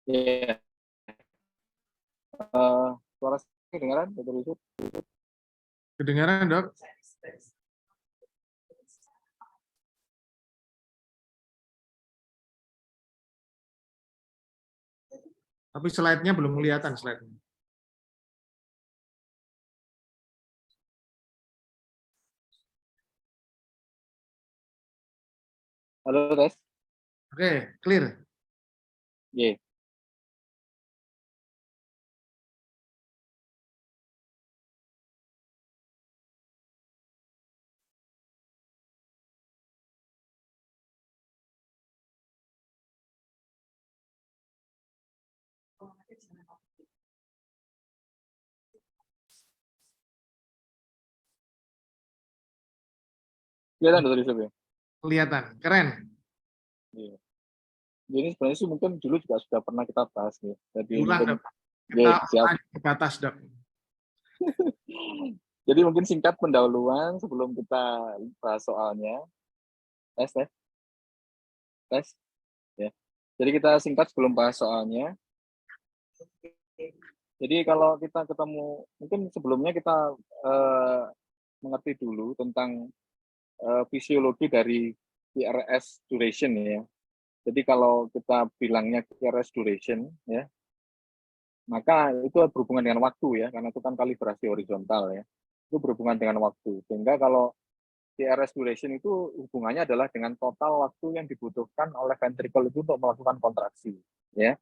Ya. Suara saya kedengaran, Dr. Yusuf? Kedengaran dok? Tapi slide-nya belum kelihatan slide-nya. Halo, tes. Oke, clear. Yeah. Kelihatan Dr. Yusuf ya? Kelihatan, keren. Iya. Jadi sebenarnya sih mungkin dulu juga sudah pernah kita bahas nih. Jadi Ulang mungkin, dok. Kita siap. ke atas dok. Jadi mungkin singkat pendahuluan sebelum kita bahas soalnya. Tes. Ya. Jadi kita singkat sebelum bahas soalnya. Jadi kalau kita ketemu, mungkin sebelumnya kita mengerti dulu tentang fisiologi dari PRS duration ya. Jadi kalau kita bilangnya KRS duration, ya, maka itu berhubungan dengan waktu ya, karena itu kan kalibrasi horizontal ya. Itu berhubungan dengan waktu. Sehingga kalau KRS duration itu hubungannya adalah dengan total waktu yang dibutuhkan oleh ventricle itu untuk melakukan kontraksi, ya.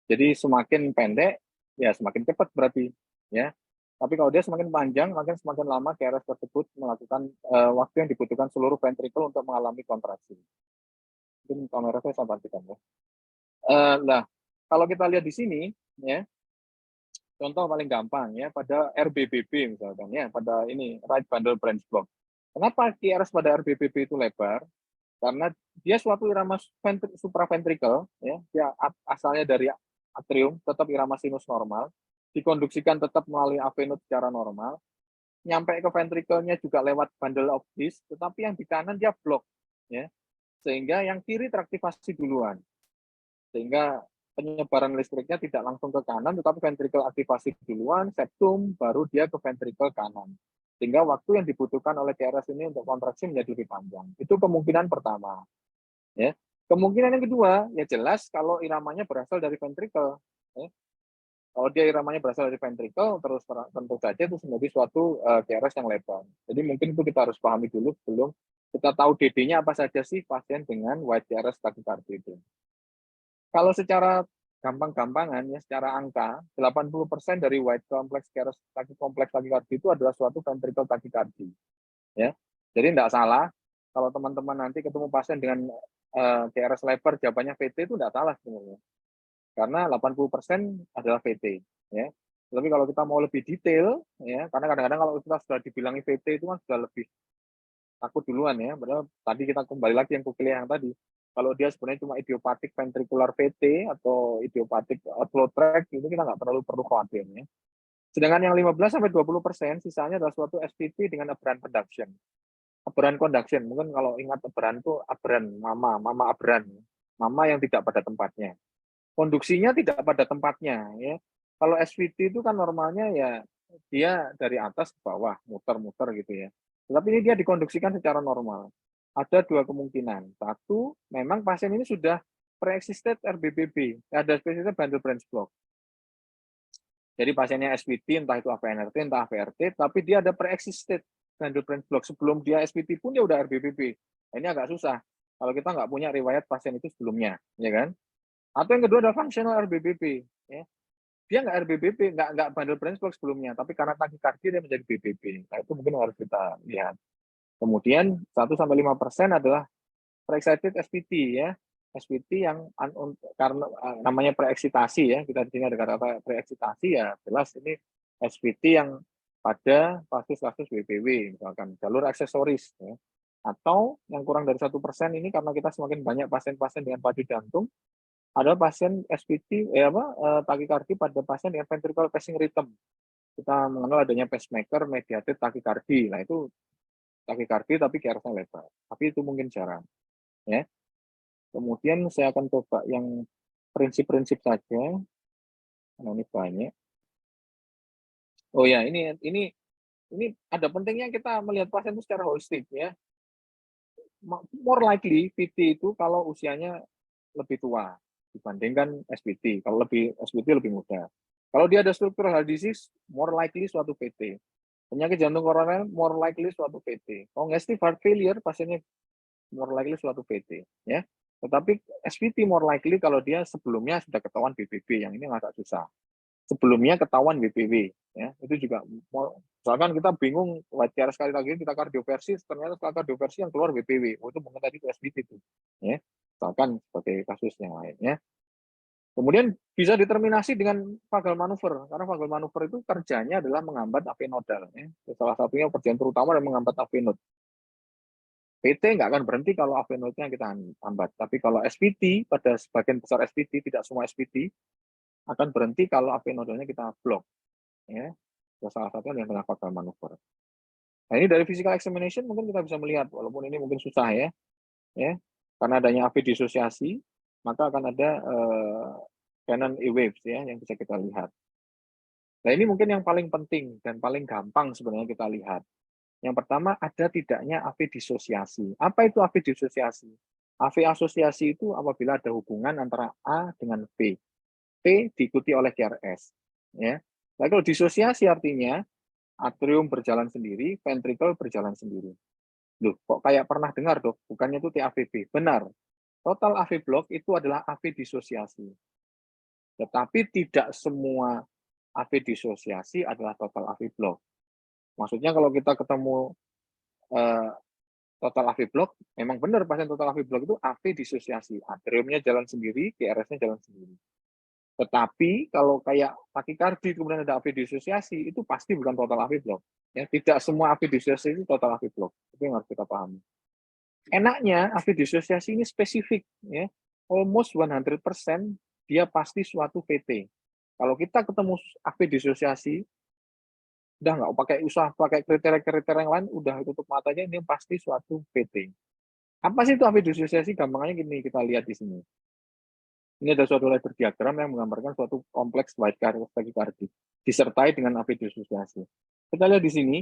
Jadi semakin pendek, ya semakin cepat berarti, ya. Tapi kalau dia semakin panjang, maka semakin lama KRS tersebut melakukan waktu yang dibutuhkan seluruh ventricle untuk mengalami kontraksi. Mungkin kamera saya sampaikan ya. Nah, kalau kita lihat di sini, ya, contoh paling gampang ya pada RBBB misalkan ya, pada ini right bundle branch block. Kenapa KRS pada RBBB itu lebar? Karena dia suatu irama supraventrikel, ya, dia asalnya dari atrium, tetap irama sinus normal, dikonduksikan tetap melalui avenut secara normal, nyampe ke ventrikelnya juga lewat bundle of disc, tetapi yang di kanan dia blok, ya, sehingga yang kiri teraktivasi duluan, sehingga penyebaran listriknya tidak langsung ke kanan, tetapi ventrikel aktivasi duluan, septum, baru dia ke ventrikel kanan. Sehingga waktu yang dibutuhkan oleh KRS ini untuk kontraksi menjadi lebih panjang. Itu kemungkinan pertama. Ya. Kemungkinan yang kedua, ya jelas kalau iramanya berasal dari ventrikel. Ya. Kalau dia iramanya berasal dari ventrikel, terus tentu saja itu menjadi suatu KRS yang lebar. Jadi mungkin itu kita harus pahami dulu sebelum kita tahu DD-nya apa saja sih pasien dengan wide KRS tachycardia itu. Kalau secara gampang-gampangan ya, secara angka, 80% dari wide complex KRS tachycardia itu adalah suatu ventricle tachycardia. Ya. Jadi tidak salah kalau teman-teman nanti ketemu pasien dengan KRS lebar jawabannya VT itu tidak salah sebenarnya. Karena 80% adalah VT, ya. Tapi kalau kita mau lebih detail, ya, karena kadang-kadang kalau kita sudah dibilangi VT itu kan sudah lebih takut duluan ya. Padahal tadi kita kembali lagi yang kuliah yang tadi. Kalau dia sebenarnya cuma idiopatik ventricular VT atau idiopatik outflow tract, itu kita nggak perlu khawatir ya. Sedangkan yang 15-20% sisanya adalah suatu SPT dengan aberrant conduction. Aberrant conduction, mungkin kalau ingat aberrant itu aberrant, mama aberrant, mama yang tidak pada tempatnya. Konduksinya tidak pada tempatnya ya. Kalau SVT itu kan normalnya ya dia dari atas ke bawah, muter-muter gitu ya. Tetapi ini dia dikonduksikan secara normal. Ada dua kemungkinan. Satu, memang pasien ini sudah pre-existed RBBB, ada spesies bundle branch block. Jadi pasiennya SVT, entah itu AVNRT, entah AVRT, tapi dia ada pre-existed bundle branch block. Sebelum dia SVT pun dia udah RBBB. Nah, ini agak susah kalau kita nggak punya riwayat pasien itu sebelumnya, ya kan? Atau yang kedua adalah functional RBBB. Ya. Dia nggak RBBB, nggak bundle branch block sebelumnya, tapi karena tachycardia dia menjadi BBB. Nah, itu mungkin harus kita lihat. Kemudian 1-5% adalah pre-excited SPT ya. SPT yang karena namanya pre-eksitasi ya, kita di sini ada kata pre-eksitasi ya, jelas ini SPT yang pada kasus-kasus BPW, misalkan jalur aksesoris ya. Atau yang kurang dari 1% ini karena kita semakin banyak pasien-pasien dengan pacu jantung, ada pasien SPT takikardi pada pasien dengan ventricular pacing rhythm. Kita mengenal adanya pacemaker mediated takikardi. Nah, itu takikardi tapi KRS-nya lebar. Tapi itu mungkin jarang. Ya. Kemudian saya akan coba yang prinsip-prinsip saja. Nah, ini banyak. Oh ya, ini ada pentingnya kita melihat pasien itu secara holistik ya. More likely VT itu kalau usianya lebih tua dibandingkan SPT. Kalau SPT lebih muda. Kalau dia ada struktural heart disease, more likely suatu PT. Penyakit jantung koroner, more likely suatu PT. Congestive heart failure, pasiennya more likely suatu PT. Ya. Tetapi SPT more likely kalau dia sebelumnya sudah ketahuan BPB, yang ini agak susah. Sebelumnya ketahuan BPW, ya itu juga. Misalkan kita bingung wajar sekali lagi kita kardioversi, ternyata setelah kardioversi yang keluar BPW, itu mungkin tadi itu SPT itu, ya. Misalkan sebagai kasus yang lainnya. Kemudian bisa determinasi dengan vagal manuver, karena vagal manuver itu kerjanya adalah menghambat AV nodal. Ya. Salah satunya kerjaan terutama adalah menghambat AV node. PT nggak akan berhenti kalau AV node-nya kita hambat. Tapi kalau SPT, pada sebagian besar SPT, tidak semua SPT, akan berhenti kalau AV nodalnya kita blok. Ya. Salah satunya dengan vagal manuver. Nah, ini dari physical examination mungkin kita bisa melihat, walaupun ini mungkin susah ya. Karena adanya AV disosiasi, maka akan ada Canon E-waves ya yang bisa kita lihat. Nah, ini mungkin yang paling penting dan paling gampang sebenarnya kita lihat. Yang pertama, ada tidaknya AV disosiasi. Apa itu AV disosiasi? AV asosiasi itu apabila ada hubungan antara A dengan V. P diikuti oleh QRS. Ya. Nah, kalau disosiasi artinya atrium berjalan sendiri, ventricle berjalan sendiri. Loh, kok kayak pernah dengar, Dok? Bukannya itu TAVB. Benar. Total AV block itu adalah AV disosiasi. Tetapi tidak semua AV disosiasi adalah total AV block. Maksudnya kalau kita ketemu total AV block, memang benar pasien total AV block itu AV disosiasi. Atriumnya jalan sendiri, QRS-nya jalan sendiri. Tetapi kalau kayak takikardi kemudian ada AV disosiasi, itu pasti bukan total AV block. Ya, tidak semua AV disosiasi itu total AV block. Itu yang harus kita pahami. Enaknya AV disosiasi ini spesifik, ya. Almost 100% dia pasti suatu VT. Kalau kita ketemu AV disosiasi, udah nggak pakai kriteria-kriteria yang lain, udah tutup matanya, ini pasti suatu VT. Apa sih itu AV disosiasi? Gampangnya gini, kita lihat di sini. Ini ada suatu ledger diagram yang menggambarkan suatu kompleks white tachycardia disertai dengan AV disosiasi. Kita lihat di sini,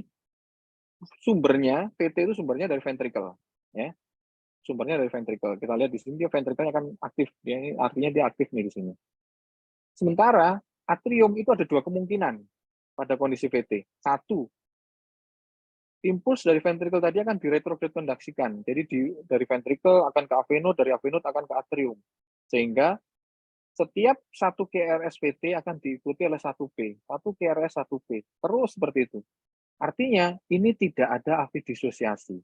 sumbernya, VT itu sumbernya dari ventricle. Ya. Sumbernya dari ventricle. Kita lihat di sini, dia ventricle akan aktif. Ya, artinya dia aktif nih di sini. Sementara, atrium itu ada dua kemungkinan pada kondisi VT. Satu, impuls dari ventricle tadi akan diretrograde kondaksikan. Jadi dari ventricle akan ke AV node, dari AV node akan ke atrium. Sehingga setiap satu QRS VT akan diikuti oleh satu P. Satu QRS, satu P. Terus seperti itu. Artinya, ini tidak ada AV disosiasi.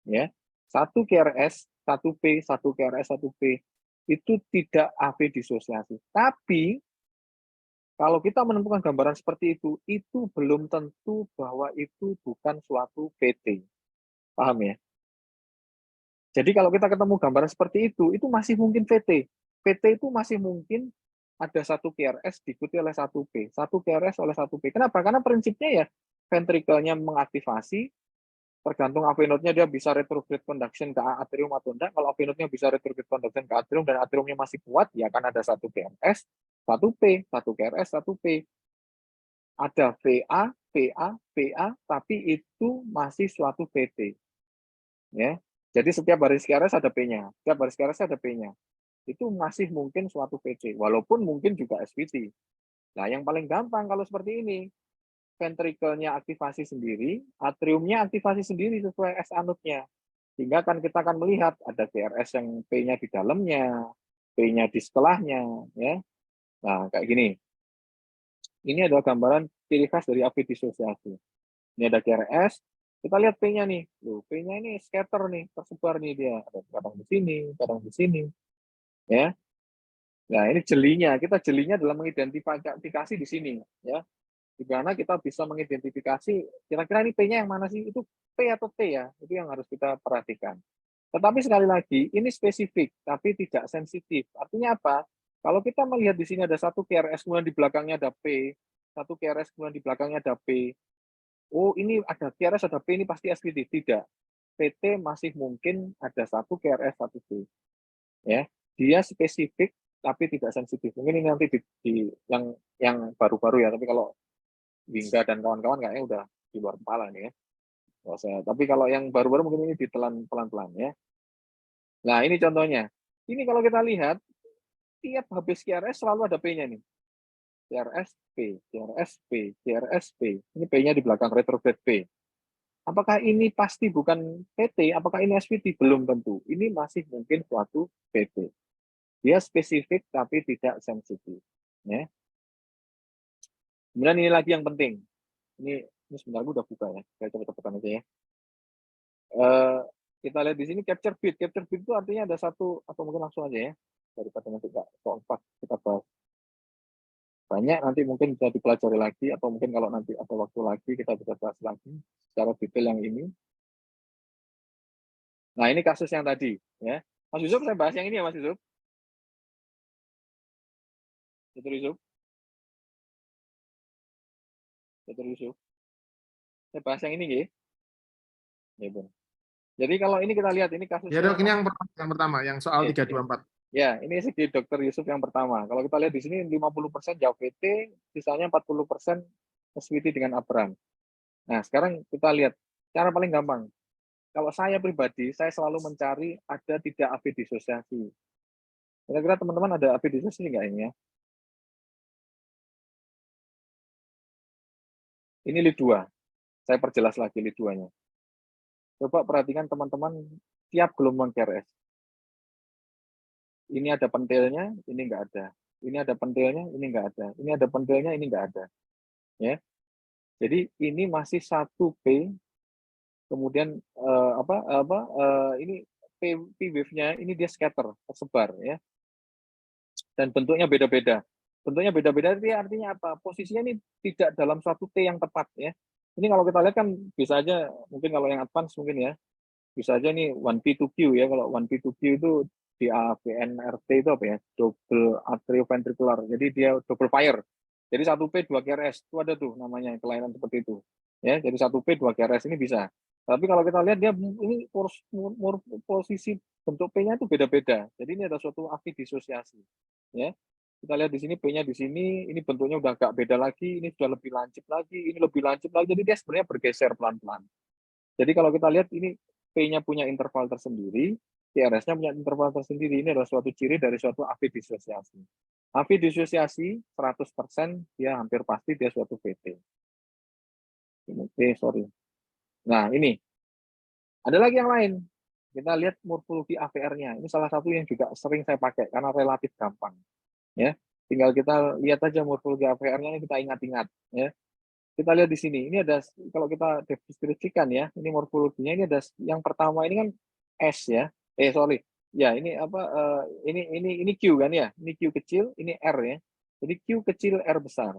Ya. Satu QRS, satu P, satu QRS, satu P. Itu tidak AV disosiasi. Tapi, kalau kita menemukan gambaran seperti itu belum tentu bahwa itu bukan suatu VT. Paham ya? Jadi kalau kita ketemu gambaran seperti itu masih mungkin VT. VT itu masih mungkin ada satu QRS diikuti oleh satu P. Satu QRS oleh satu P. Kenapa? Karena prinsipnya ya ventricle-nya mengaktifasi, tergantung AV node-nya dia bisa retrograde conduction ke atrium atau enggak. Kalau AV node-nya bisa retrograde conduction ke atrium dan atriumnya masih kuat, ya akan ada satu QRS, satu P, satu QRS, satu P. Ada VA, VA, VA, tapi itu masih suatu VT. Ya. Jadi setiap baris QRS ada P-nya, setiap baris QRS ada P-nya. Itu masih mungkin suatu VT, walaupun mungkin juga SVT. Nah, yang paling gampang kalau seperti ini, ventricle-nya aktivasi sendiri, atriumnya aktivasi sendiri sesuai S anode-nya. Sehingga kan kita akan melihat ada QRS yang P-nya di dalamnya, P-nya di setelahnya, ya. Nah, kayak gini. Ini adalah gambaran ciri khas dari AV disosiasi. Ini ada QRS, kita lihat P-nya nih. Loh, P-nya ini scatter nih, tersebar nih dia. Ada kadang di sini, kadang di sini. Ya. Nah, ini jelinya. Kita jelinya dalam mengidentifikasi di sini, ya. Di mana kita bisa mengidentifikasi kira-kira ini P-nya yang mana sih? Itu P atau T ya? Itu yang harus kita perhatikan. Tetapi sekali lagi, ini spesifik, tapi tidak sensitif. Artinya apa? Kalau kita melihat di sini ada satu QRS, kemudian di belakangnya ada P, satu QRS, kemudian di belakangnya ada P. Oh, ini ada QRS, ada P, ini pasti SVT. Tidak. PT masih mungkin ada satu QRS, satu P. Ya, dia spesifik, tapi tidak sensitif. Mungkin ini nanti di yang baru-baru ya, tapi kalau Wingga dan kawan-kawan kayaknya udah di luar kepala nih ya. Tapi kalau yang baru-baru mungkin ini ditelan pelan-pelan ya. Nah, ini contohnya. Ini kalau kita lihat, tiap habis QRS selalu ada P-nya nih. QRS P, QRS P, QRS P. Ini P-nya di belakang retrograde P. Apakah ini pasti bukan PT? Apakah ini SVT? Belum tentu. Ini masih mungkin suatu PT. Dia spesifik tapi tidak sensitif. Ya. Kemudian ini lagi yang penting. Ini sebentar gue udah buka ya. Saya coba-coba aja ya. Kita lihat di sini capture bit. Capture bit itu artinya ada satu, atau mungkin langsung aja ya. Daripada nanti kita bahas banyak, nanti mungkin bisa dipelajari lagi, atau mungkin kalau nanti ada waktu lagi kita bisa bahas lagi secara detail yang ini. Nah, ini kasus yang tadi ya. Mas Yusuf, saya bahas yang ini ya Mas Yusuf. Dr. Yusuf. Dr. Yusuf. Saya bahas yang ini ya. Jadi kalau ini kita lihat ini kasus ya Dok, ini yang pertama yang soal 324. Ya, ini segi Dr. Yusuf yang pertama. Kalau kita lihat di sini 50% jauh VT, sisanya 40% SVT dengan aberran. Nah, sekarang kita lihat cara paling gampang. Kalau saya pribadi, saya selalu mencari ada tidak AB disosiasi. Kira-kira teman-teman ada AB disosiasi nggak ini ya? Ini lead 2. Saya perjelas lagi lead 2-nya. Coba perhatikan teman-teman tiap gelombang QRS. Ini ada pentilnya, ini enggak ada. Ini ada pentilnya, ini enggak ada. Ini ada pentilnya, ini enggak ada. Ya. Jadi ini masih 1P, kemudian ini P wave-nya ini dia scatter, tersebar ya. Dan bentuknya beda-beda. Bentuknya beda-beda artinya apa? Posisinya ini tidak dalam suatu T yang tepat ya. Ini kalau kita lihat kan bisa aja, mungkin kalau yang advance mungkin ya, bisa aja nih 1P2Q ya. Kalau 1P2Q itu di AVNRT itu apa ya? Double atrioventricular. Jadi dia double fire. Jadi 1P 2 QRS itu ada tuh namanya kelainan seperti itu. Ya, jadi 1P 2 QRS ini bisa. Tapi kalau kita lihat dia ini posisi bentuk P-nya itu beda-beda. Jadi ini ada suatu aksi disosiasi. Ya. Kita lihat di sini P-nya di sini, ini bentuknya udah agak beda lagi, ini sudah lebih lancip lagi, ini lebih lancip lagi. Jadi dia sebenarnya bergeser pelan-pelan. Jadi kalau kita lihat ini P-nya punya interval tersendiri, QRS-nya punya interval tersendiri. Ini adalah suatu ciri dari suatu AV disosiasi. AV disosiasi 100% dia hampir pasti dia suatu VT. Sorry. Nah, ini. Ada lagi yang lain. Kita lihat morfologi AVR-nya. Ini salah satu yang juga sering saya pakai karena relatif gampang. Ya, tinggal kita lihat aja morfologi AVR-nya, kita ingat-ingat ya. Kita lihat di sini, ini ada, kalau kita deskripsikan ya, ini morfologinya, ini ada yang pertama ini kan S ya, ya ini apa, ini Q kan ya, ini Q kecil, ini R ya, jadi Q kecil R besar,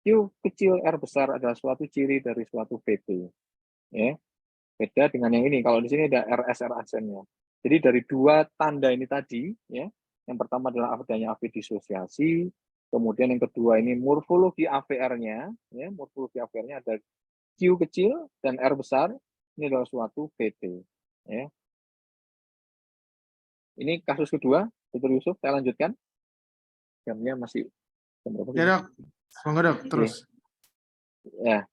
Q kecil R besar adalah suatu ciri dari suatu VT ya, beda dengan yang ini, kalau di sini ada RSR aksennya. Jadi dari dua tanda ini tadi ya, yang pertama adalah adanya AV disosiasi, kemudian yang kedua ini morfologi AVR-nya, ya, morfologi AVR-nya ada Q kecil dan R besar, ini adalah suatu VT. Ya. Ini kasus kedua, Dr. Yusuf, saya lanjutkan. Jamnya masih jam berapa? Ya dok, semoga dok, terus. Ya,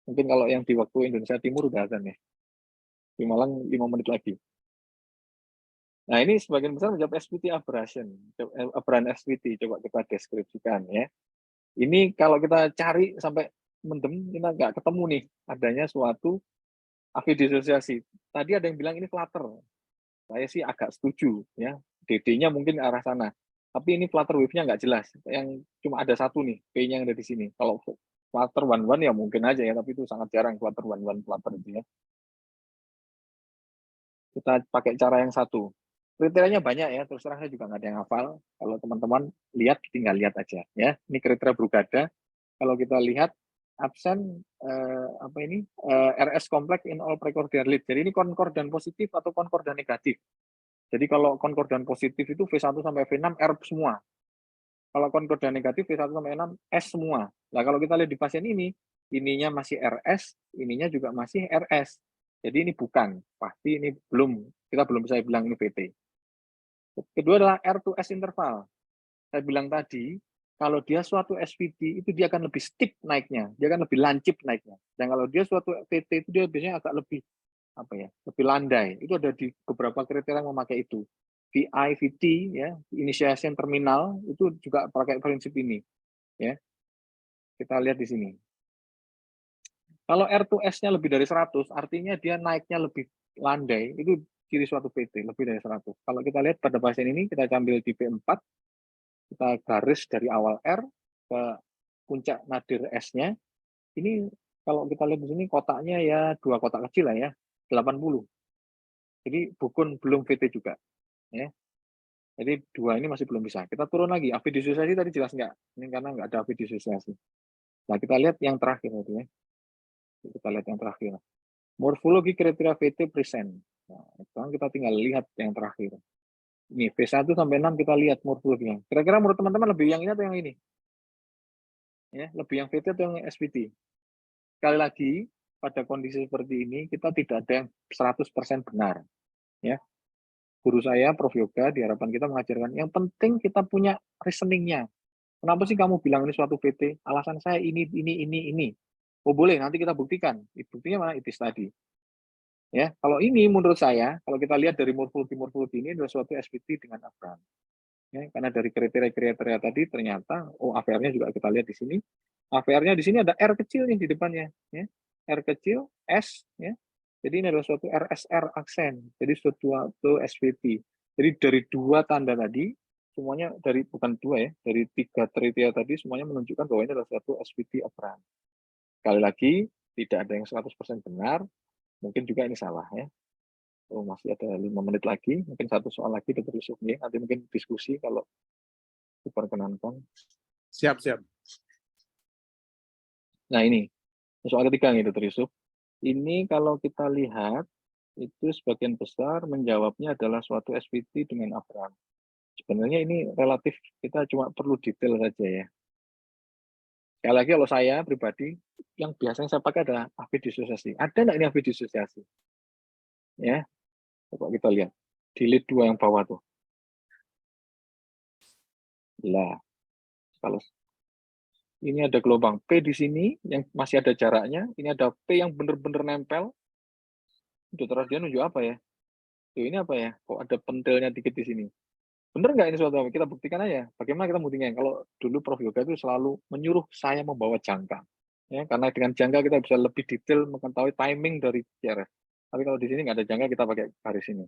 mungkin kalau yang di waktu Indonesia Timur udah azan ya. Di Malang 5 menit lagi. Nah, ini sebagian besar menjawab SVT aberration, aberrant SVT, coba kita deskripsikan ya. Ini kalau kita cari sampai mendem, kita nggak ketemu nih adanya suatu AV disosiasi. Tadi ada yang bilang ini flutter. Saya sih agak setuju ya. DD-nya mungkin arah sana. Tapi ini flutter wave-nya nggak jelas. Yang cuma ada satu nih, P-nya yang ada di sini. Kalau flutter one ya mungkin aja ya, tapi itu sangat jarang flutter one flutter itu ya. Kita pakai cara yang satu. Kriterianya banyak ya, terus terang saya juga nggak ada yang hafal. Kalau teman-teman lihat, tinggal lihat aja ya. Ini kriteria Brugada. Kalau kita lihat absen RS kompleks in all precordial lead. Jadi ini konkordan positif atau konkordan negatif. Jadi kalau konkordan positif itu V1 sampai V6 R semua. Kalau konkordan negatif V1 sampai 6 S semua. Nah, kalau kita lihat di pasien ini, ininya masih RS, ininya juga masih RS. Jadi ini bukan, pasti ini kita belum bisa bilang ini VT. Kedua adalah R2S interval. Saya bilang tadi, kalau dia suatu SVT itu dia akan lebih steep naiknya, dia akan lebih lancip naiknya. Dan kalau dia suatu VT itu dia biasanya agak lebih lebih landai. Itu ada di beberapa kriteria yang memakai itu. VI, VT ya, initiation terminal itu juga pakai prinsip ini ya. Kita lihat di sini. Kalau R2S-nya lebih dari 100, artinya dia naiknya lebih landai, itu ciri suatu PT, lebih dari 100. Kalau kita lihat pada pasien ini, kita ambil di P4, kita garis dari awal R ke puncak nadir S-nya. Ini kalau kita lihat di sini kotaknya ya 2 kotak kecil lah ya, 80. Jadi belum VT juga. Ya. Jadi 2 ini masih belum bisa. Kita turun lagi, AV disosiasi tadi jelas nggak? Ini karena nggak ada AV disosiasi. Nah, kita lihat yang terakhir tadi ya. Kita lihat yang terakhir. Morfologi kriteria VT present. Nah, sekarang kita tinggal lihat yang terakhir. Ini V1 sampai 6 kita lihat morfologinya. Kira-kira menurut teman-teman lebih yang ini atau yang ini? Ya, lebih yang VT atau yang SVT? Sekali lagi, pada kondisi seperti ini kita tidak ada yang 100% benar. Ya. Guru saya, Prof. Yoga, di harapan kita mengajarkan yang penting kita punya reasoningnya. Kenapa sih kamu bilang ini suatu VT? Alasan saya ini. Oh boleh, nanti kita buktikan. Buktinya mana? Itis tadi. Ya, kalau ini menurut saya, kalau kita lihat dari morfologi ini adalah suatu SVT dengan abraham. Ya, karena dari kriteria-kriteria tadi ternyata, AVR-nya juga kita lihat di sini. AVR-nya di sini ada R kecil nih di depannya, ya. R kecil, S, ya. Jadi ini adalah suatu RSR aksen, jadi suatu SVT. Jadi dari dua tanda tadi, semuanya bukan dua ya, dari 3 kriteria tadi semuanya menunjukkan bahwa ini adalah suatu SVT abraham. Sekali lagi, tidak ada yang 100% benar, mungkin juga ini salah ya. Masih ada 5 menit lagi, mungkin satu soal lagi Dr. Yusuf ya. Nanti mungkin diskusi kalau diperkenankan. Siap, siap. Nah ini, soal ketiga nih Dr. Yusuf. Ini kalau kita lihat, itu sebagian besar menjawabnya adalah suatu SVT dengan abraham. Sebenarnya ini relatif, kita cuma perlu detail saja ya. Sekali lagi kalau saya pribadi, yang biasanya saya pakai adalah AV disosiasi. Ada nggak ini AV disosiasi? Ya, coba kita lihat. Di lead 2 yang bawah tuh. Lah, kalau ini ada gelombang P di sini yang masih ada jaraknya, ini ada P yang benar-benar nempel. Dokter Ardian nunjuk apa ya? Tuh, ini apa ya? Kok ada pentilnya dikit di sini? Bener nggak ini suatu? Kita buktikan aja. Bagaimana kita buktikan? Kalau dulu Prof Yoga itu selalu menyuruh saya membawa jangka. Ya, karena dengan jangka kita bisa lebih detail mengetahui timing dari QRS. Tapi kalau di sini nggak ada jangka, kita pakai garis ini.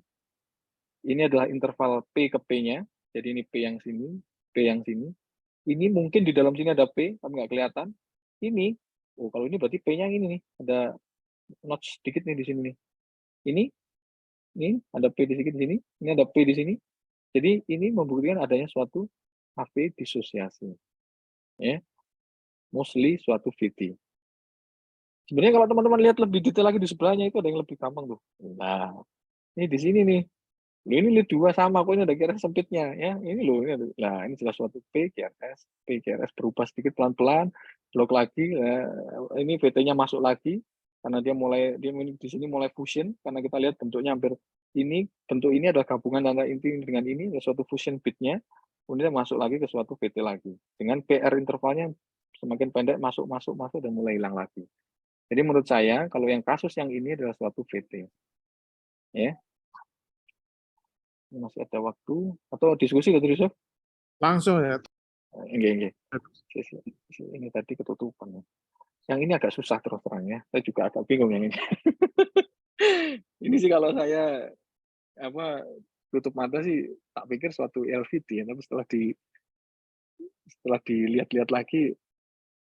Ini adalah interval P ke P-nya. Jadi ini P yang sini, P yang sini. Ini mungkin di dalam sini ada P, tapi nggak kelihatan. Ini, kalau ini berarti P-nya ini nih, ada notch sedikit nih di sini nih. Ini ada P di sini, ini ada P di sini. Jadi ini membuktikan adanya suatu AV disosiasi. Ya, mostly suatu VT. Sebenarnya kalau teman-teman lihat lebih detail lagi di sebelahnya itu ada yang lebih gampang tuh. Nah, ini di sini nih. Ini lead 2 sama, kok ini ada QRS sempitnya ya. Ini loh, ini jelas suatu P QRS berubah sedikit pelan-pelan, blok lagi. Ini VT-nya masuk lagi karena dia di sini mulai fusion karena kita lihat bentuknya hampir bentuk ini adalah gabungan antara inti dengan ini, ada suatu fusion bitnya, kemudian masuk lagi ke suatu VT lagi. Dengan PR intervalnya semakin pendek masuk dan mulai hilang lagi. Jadi menurut saya kalau yang kasus yang ini adalah suatu VT. Ya. Masih ada waktu atau diskusi Dr. Yusuf? Langsung ya. Enggak. Ini tadi ketutupan. Yang ini agak susah terus terang ya. Saya juga agak bingung yang ini. Ini sih kalau saya tutup mata sih tak pikir suatu LVT ya, tapi setelah dilihat-lihat lagi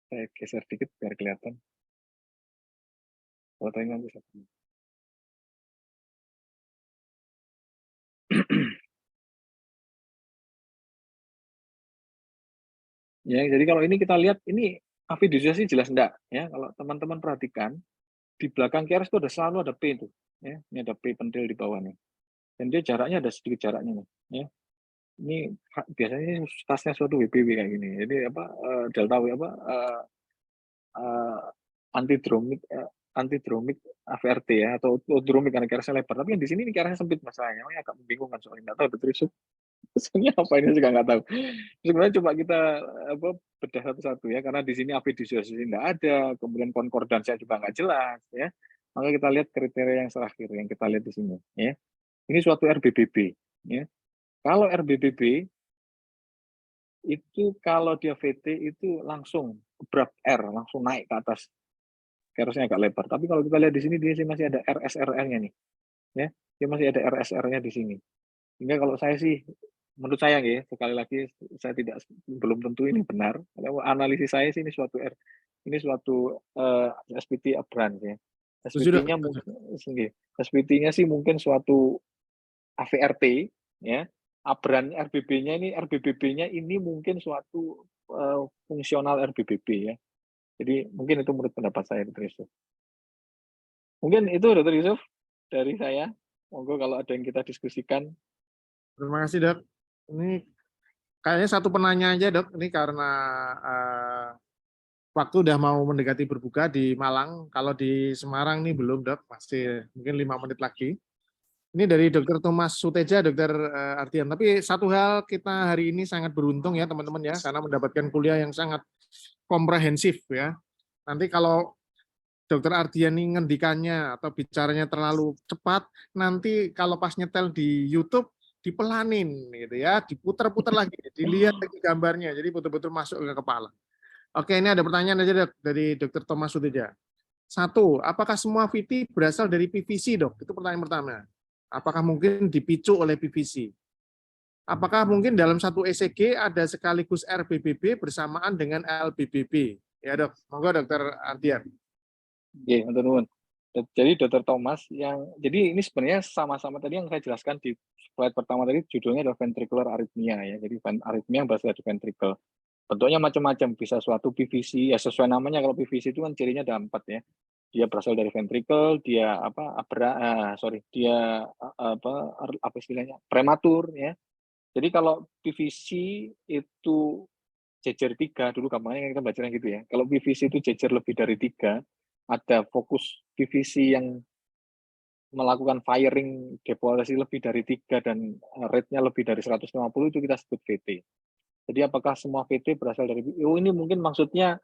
saya geser dikit biar kelihatan. Fotonya nanti satu. Ya, jadi kalau ini kita lihat ini AV disosiasi jelas enggak ya. Kalau teman-teman perhatikan di belakang QRS itu selalu ada P itu ya. Ini ada P pentil di bawah nih. Dan dia jaraknya ada sedikit jaraknya nih ya. Ini biasanya ini tasnya suatu WPW kayak gini. Jadi delta W antidromik AVRT ya atau dromik karena QRS lebar. Tapi yang di sini ini QRS sempit masalahnya. Agak membingungkan soalnya nggak tahu betul sebenarnya apa ini juga nggak tahu. Sebenarnya coba kita bedah satu-satu ya karena di sini AV disosiasi nggak ada, kemudian konkordansinya juga nggak jelas ya. Maka kita lihat kriteria yang terakhir yang kita lihat di sini ya. Ini suatu RBBB ya. Kalau RBBB itu kalau dia VT itu langsung gebrak R, langsung naik ke atas. Kerasnya agak lebar. Tapi kalau kita lihat di sini dia masih ada RSRR-nya nih. Ya, dia masih ada RSR-nya di sini. Sehingga kalau saya sih menurut saya ya, sekali lagi saya belum tentu ini benar. Analisis saya sih ini suatu SPT Abraham ya. SPT-nya mungkin SPT-nya sih mungkin suatu AVRT ya. RBBB-nya ini mungkin suatu fungsional RBBB ya. Jadi mungkin itu menurut pendapat saya Dr. Yusuf. Mungkin itu Dr. Yusuf dari saya. Monggo kalau ada yang kita diskusikan. Terima kasih Dok. Ini kayaknya satu penanya aja Dok. Ini karena waktu udah mau mendekati berbuka di Malang. Kalau di Semarang nih belum Dok. Masih mungkin 5 menit lagi. Ini dari Dr. Thomas Suteja, Dr. Ardian. Tapi satu hal kita hari ini sangat beruntung ya teman-teman ya, karena mendapatkan kuliah yang sangat komprehensif ya. Nanti kalau Dokter Ardian ini ngendikannya atau bicaranya terlalu cepat, nanti kalau pas nyetel di YouTube dipelanin gitu ya, diputar-putar lagi, dilihat lagi gambarnya, jadi betul-betul masuk ke kepala. Oke, ini ada pertanyaan aja Dok, dari Dokter Thomas Sutija. 1, apakah semua VT berasal dari PVC, Dok? Itu pertanyaan pertama. Apakah mungkin dipicu oleh PVC? Apakah mungkin dalam satu ECG ada sekaligus RBBB bersamaan dengan LBBB? Ya, Dok. Monggo Dokter Ardian. Oke, matur nuwun. Jadi Dr. Thomas jadi ini sebenarnya sama-sama tadi yang saya jelaskan di slide pertama tadi, judulnya adalah ventricular arrhythmia ya. Jadi arrhythmia yang berasal dari ventricle. Bentuknya macam-macam, bisa suatu PVC, ya sesuai namanya. Kalau PVC itu kan cirinya ada 4 ya. Dia berasal dari ventricle, dia apa istilahnya, prematur ya. Jadi kalau PVC itu jejer 3, dulu gampangnya kita bacanya gitu ya. Kalau PVC itu jejer lebih dari 3, ada fokus PVC yang melakukan firing depolasi lebih dari 3 dan rate-nya lebih dari 150, itu kita sebut VT. Jadi apakah semua VT berasal dari ini mungkin maksudnya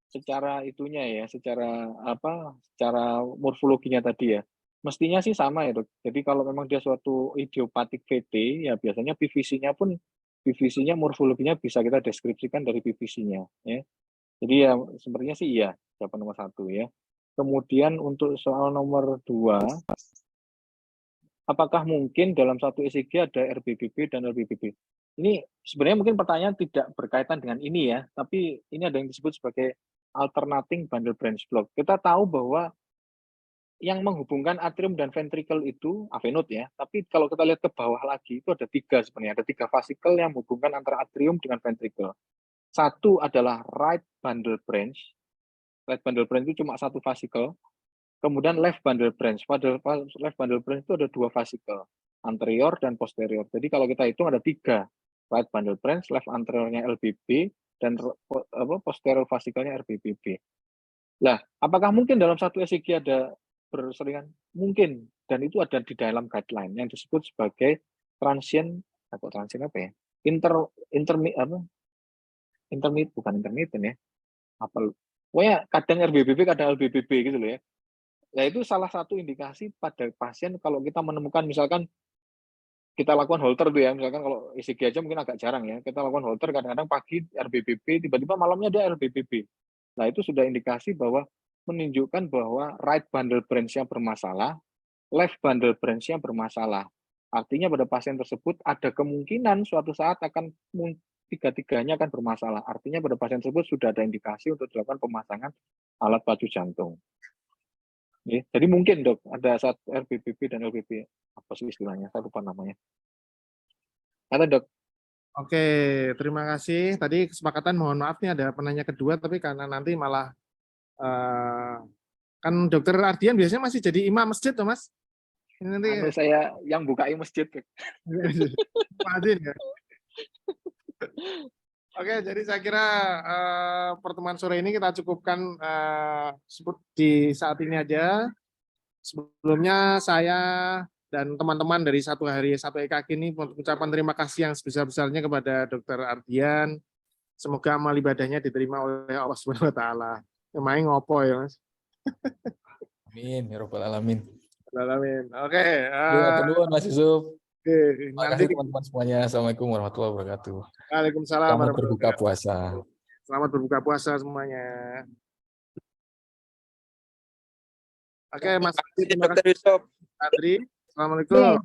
secara itunya ya, secara morfologinya tadi ya. Mestinya sih sama ya, Dok. Jadi kalau memang dia suatu idiopatik VT, ya biasanya PVC-nya morfologinya bisa kita deskripsikan dari PVC-nya ya. Jadi ya sepertinya sih iya, jawaban nomor 1 ya. Kemudian untuk soal nomor 2, apakah mungkin dalam satu ECG ada RBBB dan LBBB? Ini sebenarnya mungkin pertanyaan tidak berkaitan dengan ini ya, tapi ini ada yang disebut sebagai alternating bundle branch block. Kita tahu bahwa yang menghubungkan atrium dan ventricle itu avenut ya, tapi kalau kita lihat ke bawah lagi itu ada 3 sebenarnya, ada 3 vasikel yang menghubungkan antara atrium dengan ventricle. 1 adalah right bundle branch. Right bundle branch itu cuma 1 vasikel. Kemudian left bundle branch. Pada left bundle branch itu ada 2 vasikel, anterior dan posterior. Jadi kalau kita hitung ada 3 right bundle branch, left anteriornya LBB dan posterior vasikelnya RBBB. Lah, apakah mungkin dalam satu ECG ada berseringan? Mungkin, dan itu ada di dalam guideline yang disebut sebagai transient apa ya? Intermittent ya. Pokoknya kadang RBBB, kadang LBBB gitu loh ya. Nah, itu salah satu indikasi pada pasien kalau kita menemukan misalkan kita lakukan Holter tuh ya, misalkan kalau ECG aja mungkin agak jarang ya, kita lakukan Holter kadang-kadang pagi RBBB, tiba-tiba malamnya dia LBBB. Nah, itu sudah indikasi bahwa menunjukkan bahwa right bundle branch-nya bermasalah, left bundle branch-nya bermasalah. Artinya pada pasien tersebut ada kemungkinan suatu saat akan tiga-tiganya akan bermasalah. Artinya pada pasien tersebut sudah ada indikasi untuk dilakukan pemasangan alat pacu jantung. Jadi mungkin Dok, ada satu RBBB dan LBB, apa sih istilahnya, saya lupa namanya. Ada Dok. Oke, terima kasih. Tadi kesepakatan, mohon maaf nih ada penanya kedua, tapi karena nanti malah kan Dokter Ardian biasanya masih jadi imam masjid tuh Mas. Nanti Saya yang bukain masjid. Adin ya. Oke, jadi saya kira pertemuan sore ini kita cukupkan di saat ini aja. Sebelumnya saya dan teman-teman dari Satu Hari Satu EKG ini mengucapkan terima kasih yang sebesar-besarnya kepada Dokter Ardian. Semoga amal ibadahnya diterima oleh Allah Subhanahu wa taala. Main ngopo ya, Mas. Amin, ya Rabbal Alamin. Alamin. Oke. Terima Mas Yusuf. Terima Nanti kasih teman-teman semuanya. Assalamualaikum warahmatullahi wabarakatuh. Waalaikumsalam. Selamat berbuka puasa. Selamat berbuka puasa semuanya. Oke, Mas. Terima kasih, Dr. Yusuf. Adri. Assalamualaikum.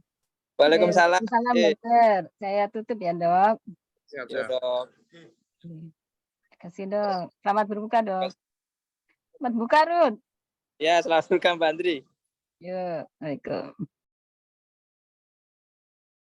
Waalaikumsalam. Salam dokter. Saya tutup ya dok. Siap, Ya, siap. Dok. Terima kasih dok. Selamat berbuka dok. Selamat buka Ruth. Ya, selamat berbuka Mbak Andri. Yuk, Waalaikumsalam.